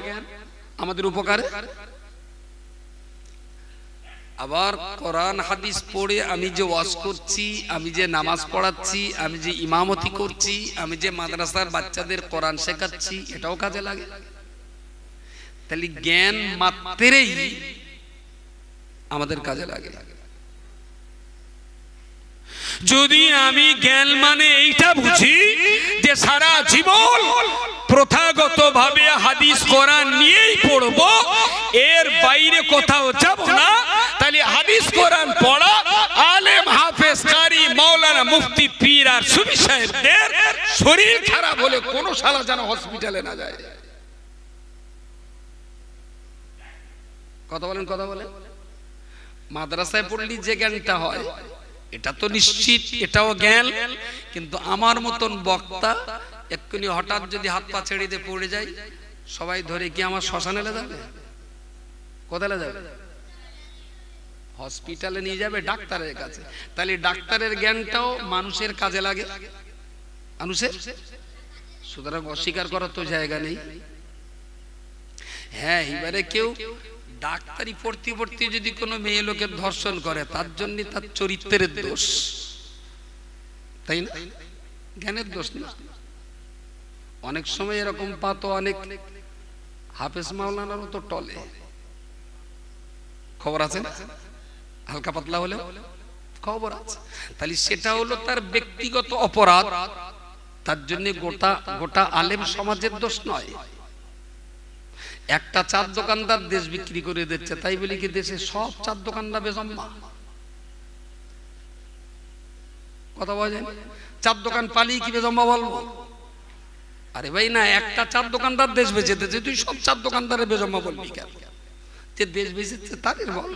আমাদের উপকারে। আবার কোরআন হাদিস পড়ে আমি যে ওয়াজ করছি, আমি যে নামাজ পড়াচ্ছি, আমি যে ইমামতি করছি, আমি যে মাদ্রাসার বাচ্চাদের কোরআন শেখাচ্ছি, এটাও কাজে লাগে। তাহলে জ্ঞান মাত্রেই আমাদের কাজে লাগে। যদি আমি জ্ঞান মানে এইটা বুঝি যে সারা জীবন প্রথাগত ভাবে হাদিস কোরআন নিয়েই পড়বো, এর বাইরে কোথাও যাব না, তাহলে হাদিস কোরআন পড়া আলেম, হাফেজ, কারি, মাওলানা, মুফতি, পীর আর সুফি সাহেবদের শরীর খারাপ হলে কোনো শালা যেন হসপিটালে না যায়। কথা বলেন, কথা বলেন। মাদ্রাসায় পড়লি যে জ্ঞানটা হয় এটা তো নিশ্চিত, এটাও জ্ঞান। কিন্তু আমার মতন বক্তা এক্ষুনি হঠাৎ যদি হাত পা ছেড়ে দিয়ে পড়ে যায়, সবাই ধরে কি আমার শ্মশানে যাবে? কোথায় যাবে? হসপিটালে নিয়ে যাবে, ডাক্তারের কাছে। তাহলে ডাক্তারের জ্ঞানটাও মানুষের কাজে লাগে, মানুষের। সুতরাং অস্বীকার করার তো জায়গা নেই। হ্যাঁ, এবারে কেউ ডাক্তারি পড়তে পড়তে যদি কোনো মেয়ে লোকের ধর্ষণ করে, তার জন্য তার চরিত্রের দোষ, তাই না? জ্ঞানের দোষ না। অনেক সময় এরকম পাতো অনেক হাফেজ মাওলানারও তো টলে। খবর আছে না? হালকা পাতলা হলেও খবর আছে। তাহলে সেটা হলো তার ব্যক্তিগত অপরাধ, তার জন্য গোটা গোটা আলেম সমাজের দোষ নয়। একটা চার দোকানদার দেশ বিক্রি করে দিচ্ছে, তাই বলি কি দেশে সব চার দোকানদার বেজম্মা? কথা বলেন, চার দোকান পালিয়ে কি বেজম্মা বলবো? আরে ভাই না, একটা চার দোকানদার দেশ বেচে দিচ্ছে, তুই সব চার দোকানদারের বেজম্মা বলবি কেন? যে দেশ বেচেছে তাদের বল,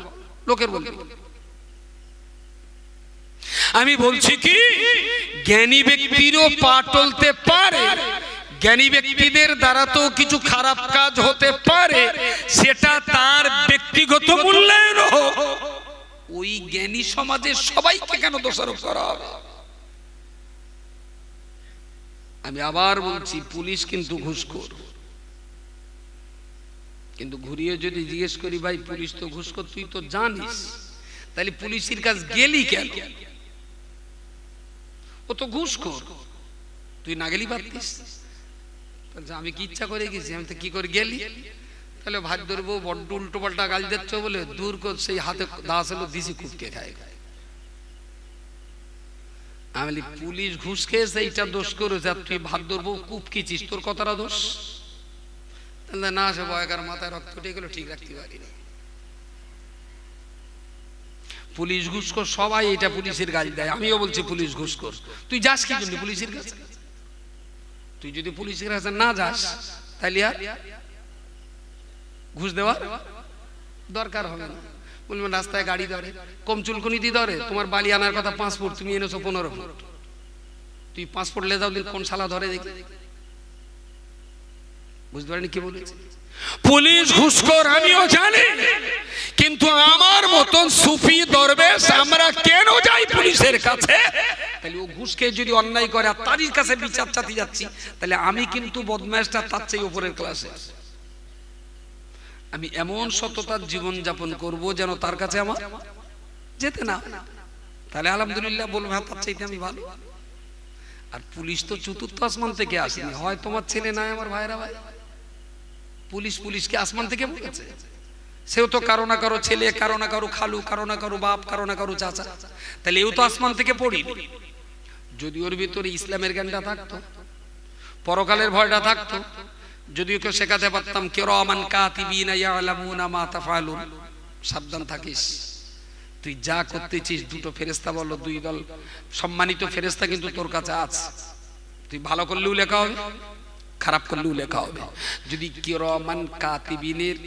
লোকের বলবি। আমি বলছি কি, জ্ঞানী ব্যক্তিরও পা টলতে পারে, জ্ঞানী ব্যক্তিদের দ্বারা তো কিছু খারাপ কাজ হতে পারে, সেটা তার ব্যক্তিগত মূল্যায়ন হোক। ওই জ্ঞানী সমাজের সবাইকে কেন দোষারোপ করা হবে? আমি আবার বলছি, পুলিশ কিন্তু ঘুষখোর। কিন্তু ঘুরিয়ে যদি জিজ্ঞেস করি, ভাই পুলিশ তো ঘুষখোর, তুই তো জানিস, তাহলে পুলিশের কাজ গেলি কেন? ও তো ঘুষখোর, তুই না গেলি পারতিস। আমি কি ইচ্ছা করে গেছি? আমি তো কি করে গেলি? তাহলে ভাত ধরবো, বড্ড উল্টো পাল্টা গাল দিচ্ছ বলে দূর করে সেই হাতে দাস হলো দিছি কুপকে খায়। আমি পুলিশ ঘুষ খেয়েছে এইটা দোষ করেছে, আর তুই ভাত ধরবো কূপ কিছিস, তোর কথাটা দোষ? তাহলে না, সে বয়কার মাথায় রক্ত উঠে গেলো, ঠিক রাখতে পারিনি। পুলিশ ঘুষখোর সবাই এটা পুলিশের গাল দেয়, আমিও বলছি পুলিশ ঘুষখোর। তুই যাস কি জন্য পুলিশের কাছে? তুই যদি পুলিশের কাছে না যাস, তাহলে আর ঘুষ দেওয়ার দরকার হবে না। বলবেন রাস্তায় গাড়ি ধরে, কম চুলকুনিতি ধরে, তোমার বালি আনার কথা 5 ফুট, তুমি এনেছো 15 ফুট, তুই 5 ফুট লে যাও, দিন কোন শালা ধরে দেখি। বুঝতে পারেনি কি বলেছি? পুলিশ ঘুষখোর আমিও জানি, কিন্তু আমার মতন সুফি দরবেশ আমরা কেন যাই পুলিশের কাছে? তাহলে ও ঘুষ খেয়ে যদি অন্যায় করে আর তারই কাছে বিচার চাতে যাচ্ছি, তাহলে আমি কিন্তু বদমাইশটা তার চেয়ে উপরের ক্লাসে। আমি এমন সততার জীবন যাপন করব যেন তার কাছে আমার যেতে না, তাহলে আলহামদুলিল্লাহ বলবো হ্যাঁ তার চাইতে আমি ভালো। আর পুলিশ তো চতুর্থ আসমান থেকে আসেনি, হয় তোমার ছেলে নাই আমার ভাইরা ভাই, পুলিশকে আসমান থেকে বলেছে। সেও তো কারো না কারো ছেলে, কারো না কারো খালু, কারো না কারো বাপ, কারো না কারো চাচা, তাহলে এও তো আসমান থেকে পড়িনি। যদি ওর ভিতরে ইসলামের জ্ঞানটা থাকতো, পরকালের ভয়টা থাকতো, যদি ওকে শেখাতে পারতাম কিরামান কাতিবিনা ইয়ালামুনা মা তাফআলুন, সাবধান থাকিস, তুই যা করতেছিস দুটো ফেরেশতা বলো, দুই দল সম্মানিত ফেরেশতা কিন্তু তোর কাছে আছে, তুই ভালো করলেও লেখা হবে, খারাপ করলেও লেখা হবে। যদি কিরামান কাতিবিনের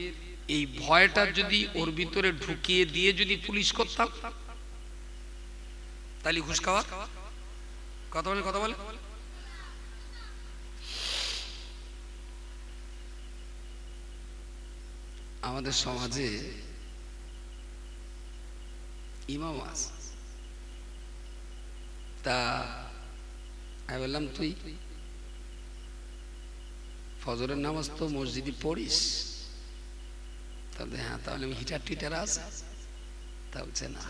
এই ভয়টা যদি ওর ভিতরে ঢুকিয়ে দিয়ে যদি পুলিশ করতাম, তাহলে ঘুষ খাওয়া কথা বলে। আমাদের সমাজে ইমাম আছে, তা আমি বললাম তুই ফজরের নামাজ তো মসজিদে পড়িস? তাহলে হ্যাঁ। তাহলে আমি হিটার টিটার আছে? তা বলছে না।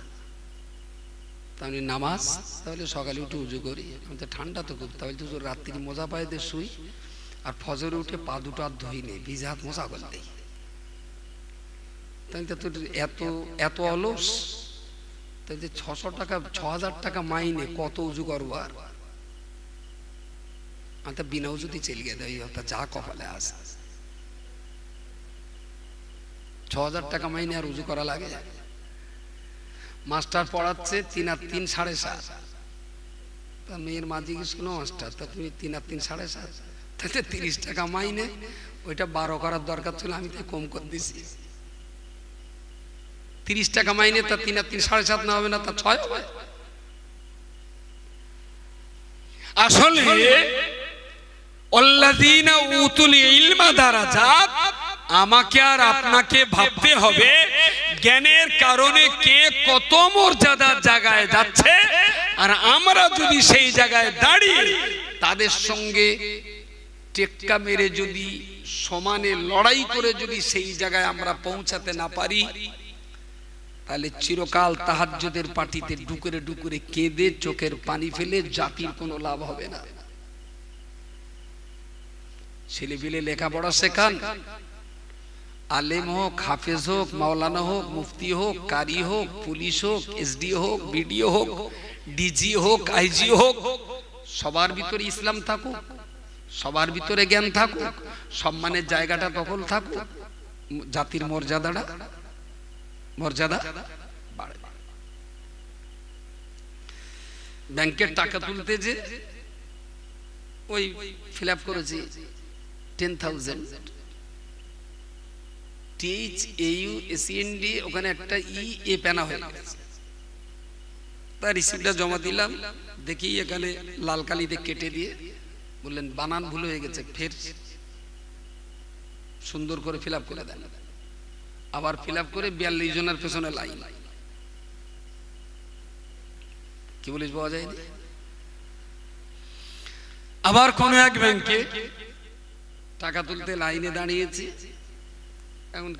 তাহলে নামাজ? তাহলে সকালে উঠে উজু করি। আমি তো ঠান্ডা তো খুব, তাহলে তো রাত্রি মোজা পায়ে দিয়ে শুই, আর ফজরে উঠে পা দুটো আর ধুই নেই, ভিজে হাত মোজা করে দিই। তাহলে তো এত অলস, তাহলে 600 টাকা 6000 টাকা মাইনে কত উজু করবো? আর আমি তো বিনা উজুতেই চলে গিয়ে দেয়, যা কপালে আসে। 6000 টাকা মাইনে আর উজু করা লাগে? মাস্টার পড়াচ্ছে 3 আর 3 7.5, তা মেয়ের মা জিজ্ঞেস করলো মাস্টার তা তুমি 3 আর 3 7.5, তাতে 30 টাকা মাইনে, ওইটা 12 করার দরকার ছিল, আমি তাই কম করে দিছি। 30 টাকা মাইনে, তা 3 আর 3 7.5 না হবে না, তা 6 হবে। আসলে আল্লাযীনা উতুল ইলমা দারাজাত, আমাকে আর আপনাকে ভাবতে হবে জ্ঞানের কারণে কে কত মর্যাদার জায়গায় যাচ্ছে, আর আমরা যদি সেই জায়গায় দাঁড়িয়ে তাদের সঙ্গে টেক্কা মেরে যদি সমানে লড়াই করে যদি সেই জায়গায় আমরা পৌঁছাতে না পারি, তাহলে চিরকাল তাহাজ্জুদের পাটিতে ডুকরে ডুকরে কেঁদে চোখের পানি ফেলে জাতির কোনো লাভ হবে না। ছেলেপিলে লেখাপড়া শেখান, আলেম হোক, হাফেজ হোক, মাওলানা হোক, মুফতি হোক, কারি হোক, পুলিশ হোক, এসডিও হোক, বিডিও হোক, ডিজি হোক, আইজি হোক, সবার ভিতরে ইসলাম থাকুক, সবার ভিতরে জ্ঞান থাকুক, সম্মানের জায়গাটা দখল থাকুক, জাতির মর্যাদা বাড়ে। ব্যাংকের টাকা তুলতে যে ওই ফিল আপ করেছি 10,000 THAUSEND, ওখানে একটা এ পেনা হয়ে গেছে। তার রিসিপ্টটা জমা দিলাম, দেখি এখানে লাল কালিতে কেটে দিয়ে বললেন বানান ভুল হয়ে গেছে, ফের সুন্দর করে ফিল আপ করে দেন। আবার ফিল আপ করে 42 জনের পেছনে লাইন। কি বলিস পাওয়া যায়। আবার কোন এক ব্যাংকে টাকা তুলতে লাইনে দাঁড়িয়েছি, এখন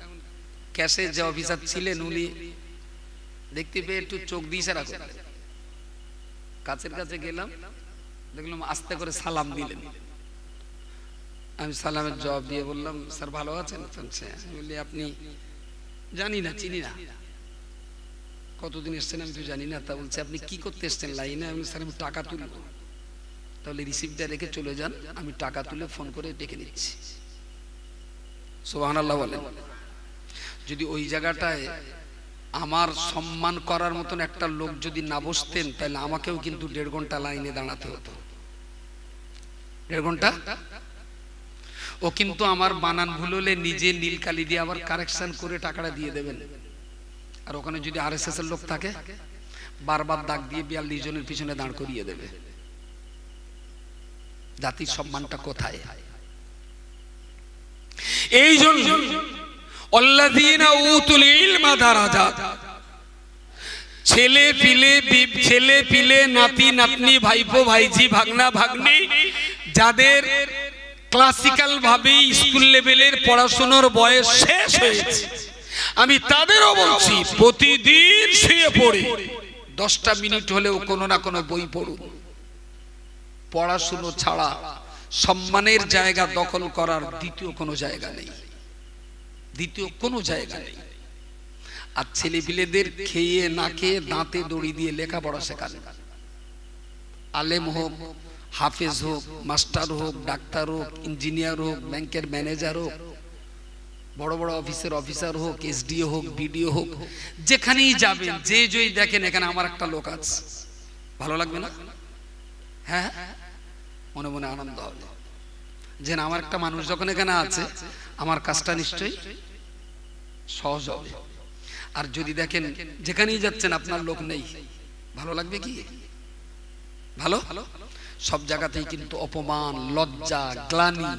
ক্যাশে যে অফিসার ছিলেন উনি দেখতে পেয়ে একটু চোখ দিয়ে ইশারা করলেন। কাছের কাছে গেলাম, দেখলাম আস্তে করে সালাম দিলেন। আমি সালামের জবাব দিয়ে বললাম স্যার ভালো আছেন? বললি আপনি? জানি না, চিনি না। কতদিন এসছেন আমি তো জানি না। তা বলছে আপনি কি করতে এসছেন লাইনে? আমি স্যার আমি টাকা তুলব। তাহলে রিসিপ্টটা রেখে চলে যান, আমি টাকা তুলে ফোন করে ডেকে নিচ্ছি। সুবহানাল্লাহ বলেন। যদি ওই জায়গাটায় আমার সম্মান করার মতন একটা লোক যদি না বসতেন, তাহলে আমাকেও কিন্তু 1.5 ঘন্টা লাইনে দাঁড়াতে হতো। 1.5 ঘন্টা। ও কিন্তু আমার বানান ভুল হলে নিজে নীল কালি দিয়ে আবার কারেকশন করে টাকাটা দিয়ে দেবেন। আর ওখানে যদি RSS এর লোক থাকে, বারবার দাগ দিয়ে 42 জনের পিছনে দাঁড় করিয়ে দেবে। জাতির সম্মানটা কোথায়? এই জন্য আল্লাযীনা উতুল ইলমা দারাজাত, ছেলে পিলে নাতি নাতনি, ভাইপো ভাইজি, ভাগনা ভাগ্নি, যাদের ক্লাসিক্যাল ভাবে স্কুল লেভেলের পড়াশোনার বয়স শেষ হয়েছে, আমি তাদেরও বলছি প্রতিদিন শুয়ে পড়ে 10টা মিনিট হলেও কোনো না কোনো বই পড়ুন। পড়াশোনা ছাড়া সম্মানের জায়গা দখল করার দ্বিতীয় কোনো জায়গা নেই, দ্বিতীয় কোনো জায়গা নেই। আর ছেলেপিলেদের খেয়ে না খেয়ে দাঁতে দড়ি দিয়ে লেখাপড়া শেখান। আলেম হোক, হাফেজ হোক, মাস্টার হোক, ডাক্তার হোক, ইঞ্জিনিয়ার হোক, ব্যাংকের ম্যানেজার হোক, বড় বড় অফিসার হোক, এসডিও হোক, বিডিও হোক, যেখানেই যাবেন যে দেখেন এখানে আমার একটা লোক আছে, ভালো লাগবে না? হ্যাঁ, মনে মনে আনন্দ হবে যে আমার একটা মানুষ যখন এখানে আছে, আমার কাজটা নিশ্চয়ই সহজ হবে। আর যদি দেখেন যেখানেই যাচ্ছেন আপনার লোক নেই, ভালো লাগবে কি? ভালো। সব জায়গাতেই কিন্তু অপমান, লজ্জা, গ্লানি,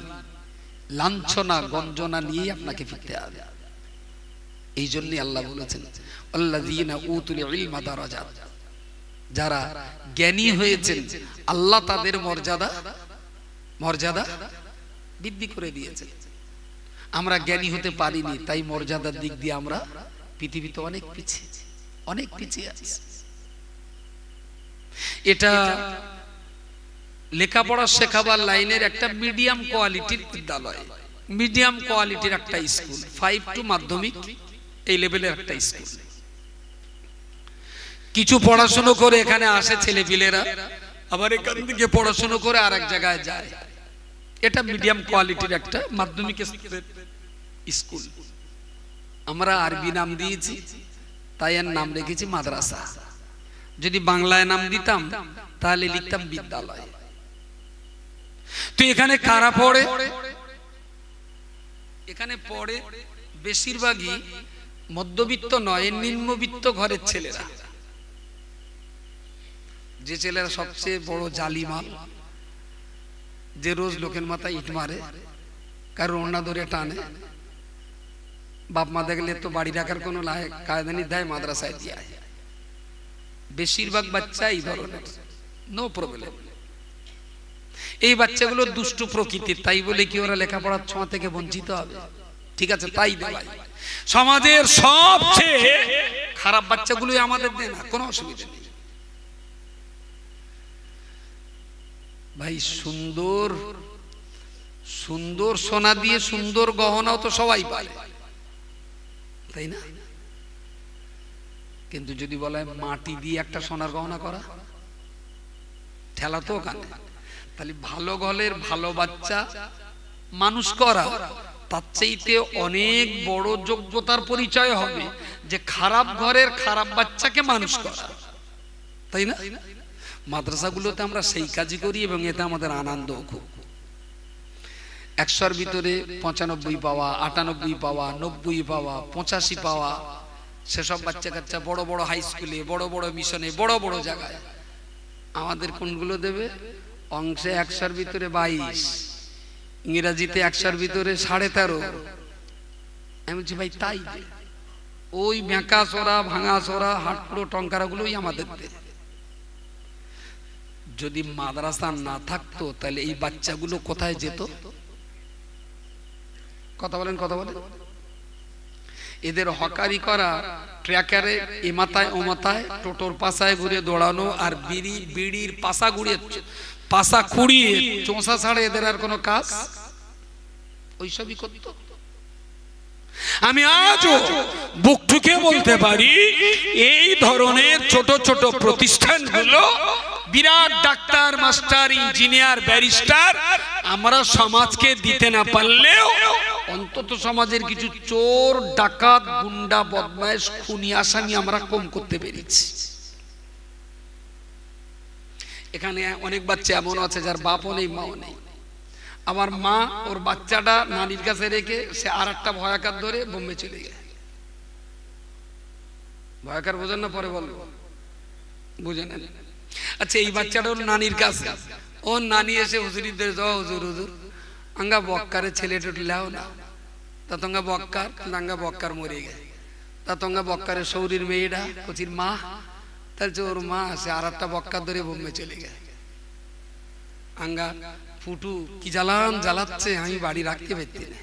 লাঞ্ছনা, গঞ্জনা নিয়ে আপনাকে ফিরতে হবে। এই জন্যই আল্লাহ বলেছেন আল্লাযীনা উতুল ইলমা দারাজাত, যারা জ্ঞানী হয়েছেন আল্লাহ তাদের মর্যাদা বৃদ্ধি করে দিয়েছেন। আমরা জ্ঞানী হতে পারিনি, তাই মর্যাদার দিক দিয়ে আমরা পৃথিবীতে অনেক পিছিয়ে আছি। এটা লেখাপড়া শেখাবার লাইনের একটা মিডিয়াম কোয়ালিটির বিদ্যালয়, মিডিয়াম কোয়ালিটির একটা স্কুল, 5 টু মাধ্যমিক এই লেভেলের একটা স্কুল। কিছু পড়াশোনা করে এখানে আসে ছেলেপিলেরা, আবার এখান থেকে পড়াশোনা করে আরেক জায়গায় যায়। এটা মিডিয়াম কোয়ালিটির একটা মাধ্যমিক স্কুল। আমরা আরবি নাম দিয়েছি, তাই এর নাম রেখেছি মাদ্রাসা। যদি বাংলায় নাম দিতাম তাহলে লিখতাম বিদ্যালয়। তো এখানে কারা পড়ে? এখানে পড়ে বেশিরভাগই মধ্যবিত্ত নয়, নিম্নবিত্ত ঘরের ছেলেরা। যে ছেলেরা সবচেয়ে বড় জালিমাল, যে রোজ লোকের মাথায় ইট মারে, কারণ ওড়না ধরে টানে, বাপ মা দেখলে তো বাড়ি রাখার কোনো কায়দানি দেয়, মাদ্রাসায় দিয়ে। বেশিরভাগ বাচ্চা এই ধরনের, নো প্রবলেম। এই বাচ্চাগুলো দুষ্টু প্রকৃতির, তাই বলে কি ওরা লেখাপড়ার ছোঁয়া থেকে বঞ্চিত হবে? ঠিক আছে, তাই দেয়। সমাজের সবচেয়ে খারাপ বাচ্চাগুলোই আমাদের দেয় না, কোনো অসুবিধা নেই। ভাই সুন্দর সুন্দর সোনা দিয়ে সুন্দর গহনাও তো সবাই পায়, তাই না? কিন্তু যদি বলে মাটি দিয়ে একটা সোনার গহনা করা, ঠেলা তো ওখানে। তাহলে ভালো ঘরের ভালো বাচ্চা মানুষ করা তার চাইতে অনেক বড় যোগ্যতার পরিচয় হবে যে খারাপ ঘরের খারাপ বাচ্চাকে মানুষ করা, তাই না? মাদ্রাসাগুলোতে আমরা সেই কাজই করি এবং এতে আমাদের আনন্দ খুব। 100-র ভিতরে 95 পাওয়া, 98 পাওয়া, 90 পাওয়া, 85 পাওয়া, সেসব বাচ্চা কাচ্চা বড় বড় হাই স্কুলে, বড় বড় মিশনে, বড় বড় জায়গায়। আমাদের কোনগুলো দেবে? অংশে 100-র ভিতরে 22, ইংরেজিতে 100-র ভিতরে 13.5। আমি বলছি ভাই তাই, ওই বেঁকা সোরা ভাঙা সোরা হাটপুরো টঙ্কারাগুলোই আমাদের দেয়। যদি মাদ্রাসা না থাকতো তাহলে এই বাচ্চাগুলো কোথায় যেত? কথা বলেন, কথা বলেন। এদের হকারি করা, ট্র্যাকারে এ মাথায় ও মাথায়, টোটোর পাশায় ঘুরে দৌড়ানো, আর বিড়ির পাশা ঘুরিয়ে পাশা কুড়িয়ে চোঁচা ছাড়ে এদের আর কোনো কাজ, ওইসবই করত। আমি আজও বুক ঠুকে বলতে পারি এই ধরনের ছোট ছোট প্রতিষ্ঠানগুলো বিরাট ডাক্তার, মাস্টার, ইঞ্জিনিয়ার, ব্যারিস্টার আমরা সমাজকে দিতে না পারলেও অন্তত সমাজের কিছু চোর, ডাকাত, গুন্ডা, বদমাইশ, খুনি, আসামি আমরা কম করতে পেরেছি। এখানে অনেক বাচ্চা এমন আছে যার বাপও নেই, মাও নেই। আমার মা ওর বাচ্চাটা নানির কাছে রেখে সে আর একটা ভয়াকার ধরে বোম্বে চলে গেছে। ভয়াকার বোঝেন না? পরে বলবো, বুঝে নেন। আচ্ছা, এই বাচ্চাটা ওর নানির কাছে, ওর নানি এসে হুজুরিদের যাও, হুজুর হুজুর আঙ্গা বক্কারে ছেলেটা লাও না, তা তঙ্গা বক্কার, আঙ্গা বক্কার মরে গেছে, তা তঙ্গা বক্কারের শৌরির মেয়েটা কচির মা, তাহলে ওর মা সে আর একটা বক্কার ধরে বোম্বে চলে গেছে। আঙ্গা ফুটু কি জ্বালাচ্ছে, আমি বাড়ি রাখতে পারতি না।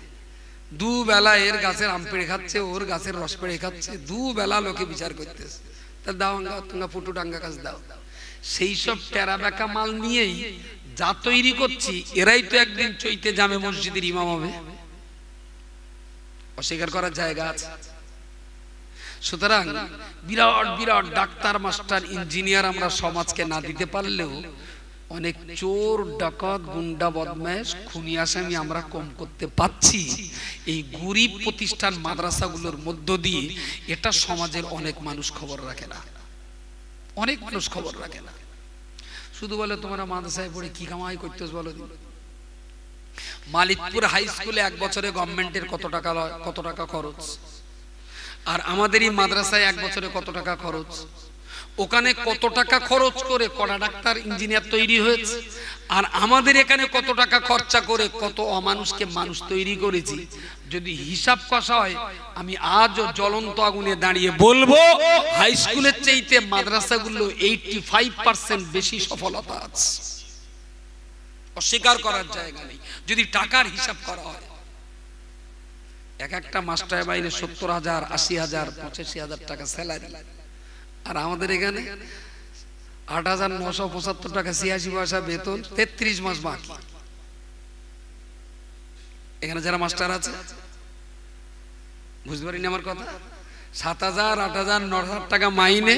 দুবেলা এর গাছের আম পেড়ে খাচ্ছে, ওর গাছের রস পেড়ে খাচ্ছে, দুবেলা লোকে বিচার করতেছে। তা দাও আঙ্গা, তোমরা ফুটু ডাঙ্গা কাজ দাও। সেই সব টেরা বেকা মাল নিয়েই যা তৈরি করছি, এরাই তো একদিন চৈতে জামে মসজিদের ইমাম হবে, অস্বীকার করার জায়গা আছে। সুতরাং বিরাট বিরাট ডাক্তার, মাস্টার, ইঞ্জিনিয়ার আমরা সমাজকে না দিতে পারলেও অনেক চোর, ডাকাত, গুন্ডা, বদমাইশ, খুনি, আসামি আমরা কম করতে পারছি এই গরিব প্রতিষ্ঠান মাদ্রাসাগুলোর মধ্য দিয়ে। এটা সমাজের অনেক মানুষ খবর রাখে না, অনেক মানুষ খবর রাখে না। শুধু বলে তোমরা মাদ্রাসায় পড়ে কি কামাই করতেছ বলো। মালিকপুর হাই স্কুলে 1 বছরে গভর্নমেন্টের কত টাকা খরচ, আর আমাদের এই মাদ্রাসায় 1 বছরে কত টাকা খরচ। ওখানে কত টাকা খরচ করে কড়া ডাক্তার, ইঞ্জিনিয়ার তৈরি হয়েছে, আর আমাদের এখানে কত টাকা খরচা করে কত অমানুষকে মানুষ তৈরি করেছি। যদি হিসাব কষা হয়, আমি আজও জ্বলন্ত আগুনে দাঁড়িয়ে বলবো হাই স্কুলের চাইতে মাদ্রাসাগুলো 85% বেশি সফলতা আছে, অস্বীকার করার জায়গা নেই। যদি টাকার হিসাব করা হয়, এক একটা মাস্টার বাইরে 70,000, 80,000, 85,000 টাকা স্যালারি, আর আমাদের এখানে 8,975 টাকা 86 পয়সা বেতন, 33 মাস বাকি। এখানে যারা মাস্টার আছে বুঝতে পারিনি আমার কথা, 7,000, 8,000, 9,000 টাকা মাইনে,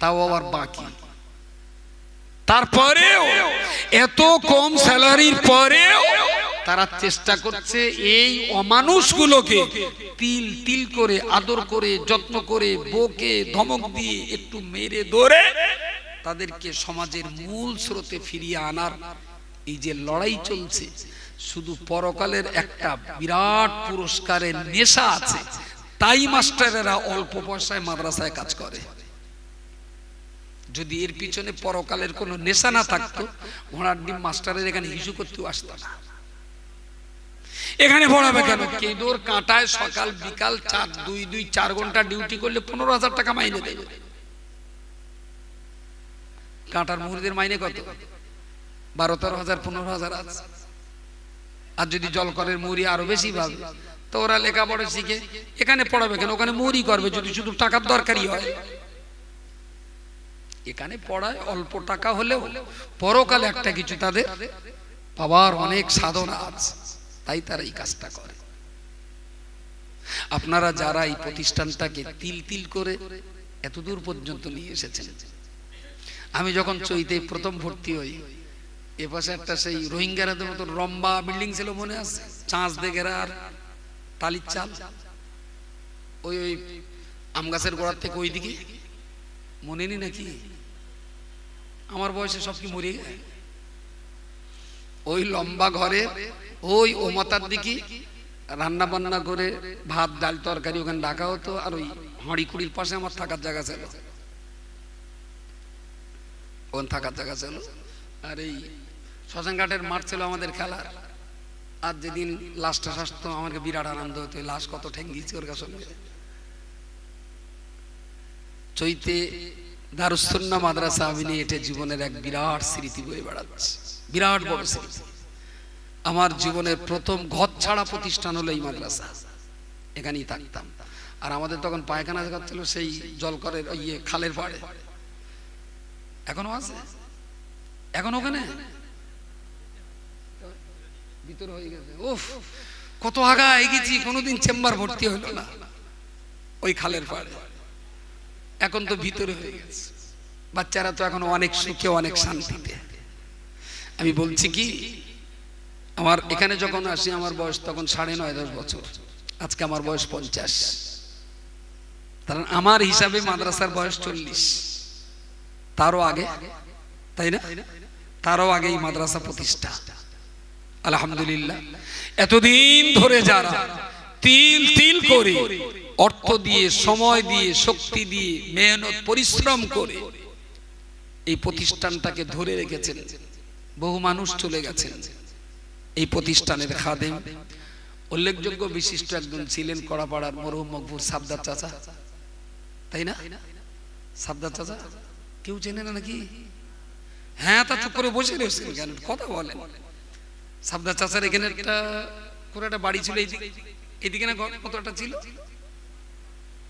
তাও আবার বাকি। তারপরেও এত কম স্যালারির পরেও তারা চেষ্টা করছে এই অমানুষগুলোকে তিল তিল করে, আদর করে, যত্ন করে, বকে ধমক দিয়ে একটু মেরে ধরে তাদেরকে সমাজের মূল স্রোতে ফিরিয়ে আনার এই যে লড়াই চলছে, শুধু পরকালের একটা বিরাট পুরস্কারের নেশা আছে, তাই মাস্টারেরা অল্প পয়সায় মাদ্রাসায় কাজ করে। যদি এর পিছনে পরকালের কোনো নেশা না থাকতো, ঘোড়ার ডিম মাস্টারের এখানে হিসু করতেও আসতো না। এখানে পড়াবে কেন? কেঁদোর কাঁটায় সকাল বিকাল 4 ঘন্টা ডিউটি করলে 15,000 টাকা মাইনে দেবে। কাঁটার মুহুরিদের মাইনে কত? 12-13,000, 15,000 আছে। আর যদি জলকরের মুহুরি আরো বেশি পাবে, তো ওরা লেখাপড়া শিখে এখানে পড়াবে কেন? ওখানে মুহুরি করবে যদি শুধু টাকার দরকারই হয়। এখানে পড়ায় অল্প টাকা হলেও পরকালে একটা কিছু তাদের পাওয়ার অনেক সাধনা আছে, তাই তারা এই কাজটা করে। আপনারা যারা এই প্রতিষ্ঠানটাকে তিল তিল করে এতদূর পর্যন্ত নিয়ে এসেছেন। আমি যখন চৈতে প্রথম ভর্তি হই, এপাশে একটা সেই রোহিঙ্গাদের মতো লম্বা বিল্ডিং ছিল, মনে আছে? চাঁচ দেখেরা আর টালির চাল, ওই ওই আম গাছের গোড়ার থেকে ওই দিকে, মনে নেই নাকি? আমার বয়সে সব কি মরে গেছে? ওই লম্বা ঘরে ওই ওমাতার দিকে রান্না বান্না করে ভাত ডাল তরকারি ওখানে রাখা হতো। আর ওই হাঁড়ি কুড়ির পাশে আমার থাকার জায়গা ছিল, ওখানে থাকার জায়গা ছিল। আর এই শ্মশানঘাটের মাঠ ছিল আমাদের খেলার। আর যেদিন লাশটা আসতো আমাকে বিরাট আনন্দ হতো, লাশ কত ঠেঙ্গিয়েছি ওর কাছে। চৈতে দারুস সুন্নাহ মাদ্রাসা আমি নিয়ে এটা জীবনের এক বিরাট স্মৃতি বয়ে বেড়াচ্ছে, বিরাট বড় স্মৃতি। আমার জীবনের প্রথম ঘর ছাড়া প্রতিষ্ঠান হলো এই মাদ্রাসা, এখানেই থাকতাম। আর আমাদের তখন পায়খানা জায়গা ছিল সেই জলকরের ইয়ে খালের পাড়ে, এখনো আছে, এখন ওখানে ভিতরে হয়ে গেছে। উফ, কত আগা এগিয়েছি, কোনোদিন চেম্বার ভর্তি হলো না ওই খালের পাড়ে, এখন তো ভিতরে হয়ে গেছে। বাচ্চারা তো এখন অনেক সুখে অনেক শান্তিতে। আমি বলছি কি, আমার এখানে যখন আসি আমার বয়স তখন 9.5-10 বছর, আজকে আমার বয়স 50। কারণ আমার হিসাবে মাদ্রাসার বয়স 40, তারও আগে, তাই না? তারও আগে এই মাদ্রাসা প্রতিষ্ঠা। আলহামদুলিল্লাহ, এতদিন ধরে যারা তিল তিল করে অর্থ দিয়ে, সময় দিয়ে, শক্তি দিয়ে, মেহনত পরিশ্রম করে এই প্রতিষ্ঠানটাকে ধরে রেখেছেন, বহু মানুষ চলে গেছেন। এই প্রতিষ্ঠানের খাদেম উল্লেখযোগ্য বিশিষ্ট একজন ছিলেন কড়াপাড়ার মরহুম মকবুল সাবদার চাচা, তাই না? সাবদার চাচা কেউ চেনে না নাকি? হ্যাঁ, তা চুপ করে বসে রয়েছেন কেন, কথা বলেন। সাবদার চাচার এখানে একটা করে একটা বাড়ি ছিল, এইদিকে না ঘর কত একটা ছিল।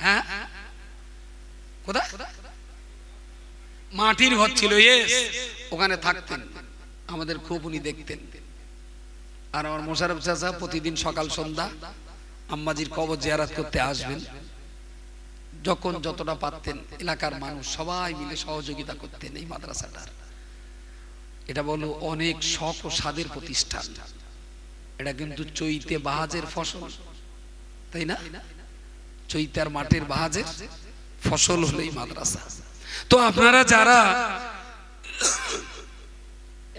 হ্যাঁ, কোথায়? মাটির ঘর ছিল, ওখানে থাকতেন, আমাদের খুব উনি দেখতেন। আর আমার মোশাররফ চাচা প্রতিদিন সকাল সন্ধ্যা আম্মাজির কবর জিয়ারত করতে আসবেন। যখন যতটা পারতেন এলাকার মানুষ সবাই মিলে সহযোগিতা করতেন এই মাদ্রাসাটার। এটা বলো অনেক শখ ও স্বাদের প্রতিষ্ঠান। এটা কিন্তু চৈতে বাহাজের ফসল, তাই না? চৈতার মাঠের বাহাজের ফসল হলো এই মাদ্রাসা। তো আপনারা যারা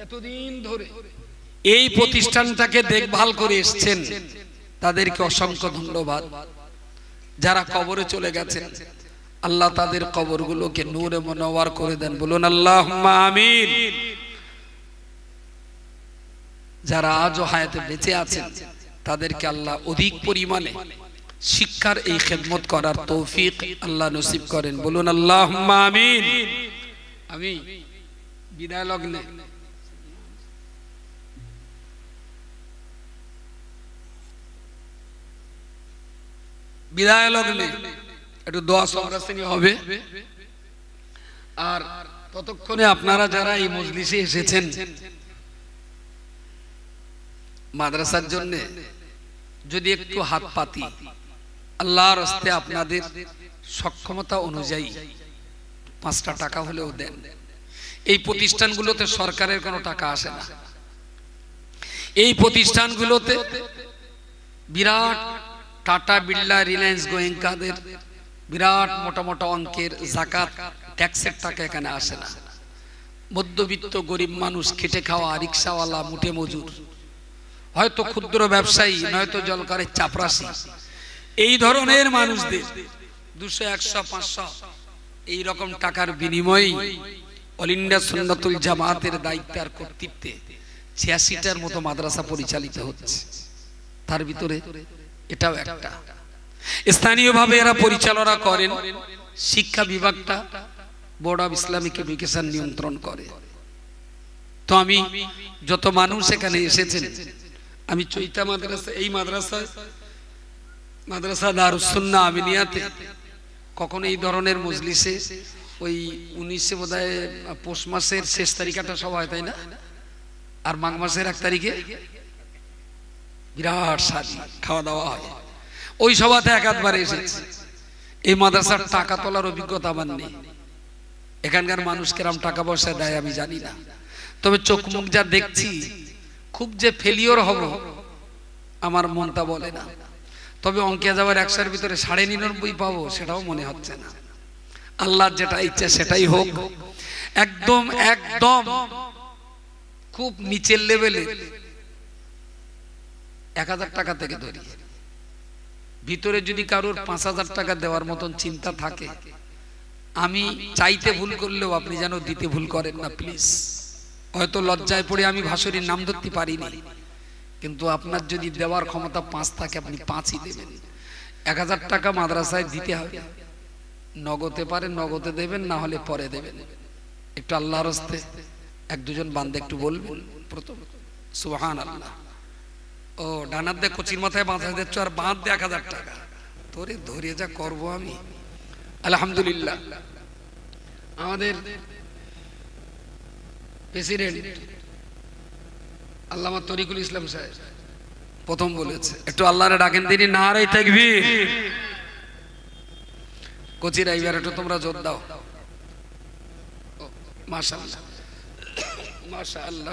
এতদিন ধরে এই প্রতিষ্ঠানটাকে দেখভাল করে এসেছেন তাদেরকে অসংখ্য ধন্যবাদ। যারা কবরে চলে গেছেন আল্লাহ তাদের কবরগুলোকে নূরে মুনাওয়ার করে দেন, বলুন আল্লাহুম্মা আমিন। যারা আজও হায়াতে বেঁচে আছেন তাদেরকে আল্লাহ অধিক পরিমাণে শিক্ষার এই খেদমত করার তৌফিক আল্লাহ নসিব করেন, বলুন আল্লাহুম্মা আমিন। আমি বিদায় লগ্নে একটু দোয়া সরাসরি হবে। আর ততক্ষণে আপনারা যারা এই মজলিসে এসেছেন মাদ্রাসার জন্য, যদি একটু হাত পাতি আল্লাহর রাস্তে আপনাদের সক্ষমতা অনুযায়ী 5টা টাকা হলেও দেন। এই প্রতিষ্ঠানগুলোতে সরকারের কোনো টাকা আসে না। এই প্রতিষ্ঠানগুলোতে বিরাট টাটা, বিড়লা, রিলায়েন্স, গোয়েঙ্কাদের বিরাট মোটা মোটা অঙ্কের জাকাত ট্যাক্সের টাকা এখানে আসে না। মধ্যবিত্ত গরিব মানুষ, খেটে খাওয়া রিক্সাওয়ালা, মুঠে মজুর, হয়তো ক্ষুদ্র ব্যবসায়ী, নয়তো জলকারের চাপরাশি, এই ধরনের মানুষদের 200, 100, 500 এই রকম টাকার বিনিময়ে অল ইন্ডিয়া সুন্নাতুল জামাতের দায়িত্বে আর কর্তৃত্বে 86টার মতো মাদ্রাসা পরিচালিত হচ্ছে। তার ভিতরে এটাও একটা। স্থানীয়ভাবে এরা পরিচালনা করেন, শিক্ষা বিভাগটা বোর্ড অফ ইসলামিক এডুকেশন নিয়ন্ত্রণ করে। তো আমি যত মানুষ এখানে এসেছেন, আমি চৈতা মাদ্রাসা, এই মাদ্রাসা দারুস সুন্নাহ আমিনিয়াতে কখনো এই ধরনের মজলিসে ওই 19 বোধহয় পৌষ মাসের শেষ তারিখটা সব হয়, তাই না? আর মাঘ মাসের 1 তারিখে বিরাট সাজি খাওয়া দাওয়া হয়। ওই সভাতে একাধবার এসেছি। এই মাদ্রাসার টাকা তোলার অভিজ্ঞতা আমার নেই, এখানকার মানুষ কেরাম টাকা পয়সা দেয় আমি জানি না, তবে চোখ মুখ যা দেখছি খুব যে ফেলিওর হব আমার মনটা বলে না। তবে অঙ্কে যাওয়ার 100-এর ভিতরে 99.5 পাবো সেটাও মনে হচ্ছে না। আল্লাহর যেটা ইচ্ছা সেটাই হোক। একদম একদম খুব নিচের লেভেলে 1000 টাকা থেকে ধরি, ভিতরে যদি কারোর 5000 টাকা দেওয়ার মতন চিন্তা থাকে, আমি চাইতে ভুল করলেও আপনি যেন দিতে ভুল করেন না প্লিজ। হয়তো লজ্জায় পড়ে আমি ভাসুরীর নাম ধরতে পারিনি, কিন্তু আপনার যদি দেওয়ার ক্ষমতা 5 থাকে আপনি 5ই দেবেন। 1000 টাকা মাদ্রাসায় দিতে হবে, নগদে পারে নগদে দেবেন, না হলে পরে দেবেন। একটু আল্লাহর হস্তে 1-2 বান্দা একটু বলবেন প্রথম সুবহানাল্লাহ। ও ডানার দে কচির মাথায় বাঁধা দিচ্ছ আর বাঁধ দে 1000 টাকা, তোরে ধরে যা করবো আমি। আলহামদুলিল্লাহ আমাদের প্রেসিডেন্ট আল্লামা তরিকুল ইসলাম সাহেব প্রথম বলেছে, একটু আল্লাহরে ডাকেন তিনি নারে তাকবীর। কচিরা এইবার একটু তোমরা জোর দাও। মাশাআল্লাহ মাশাআল্লাহ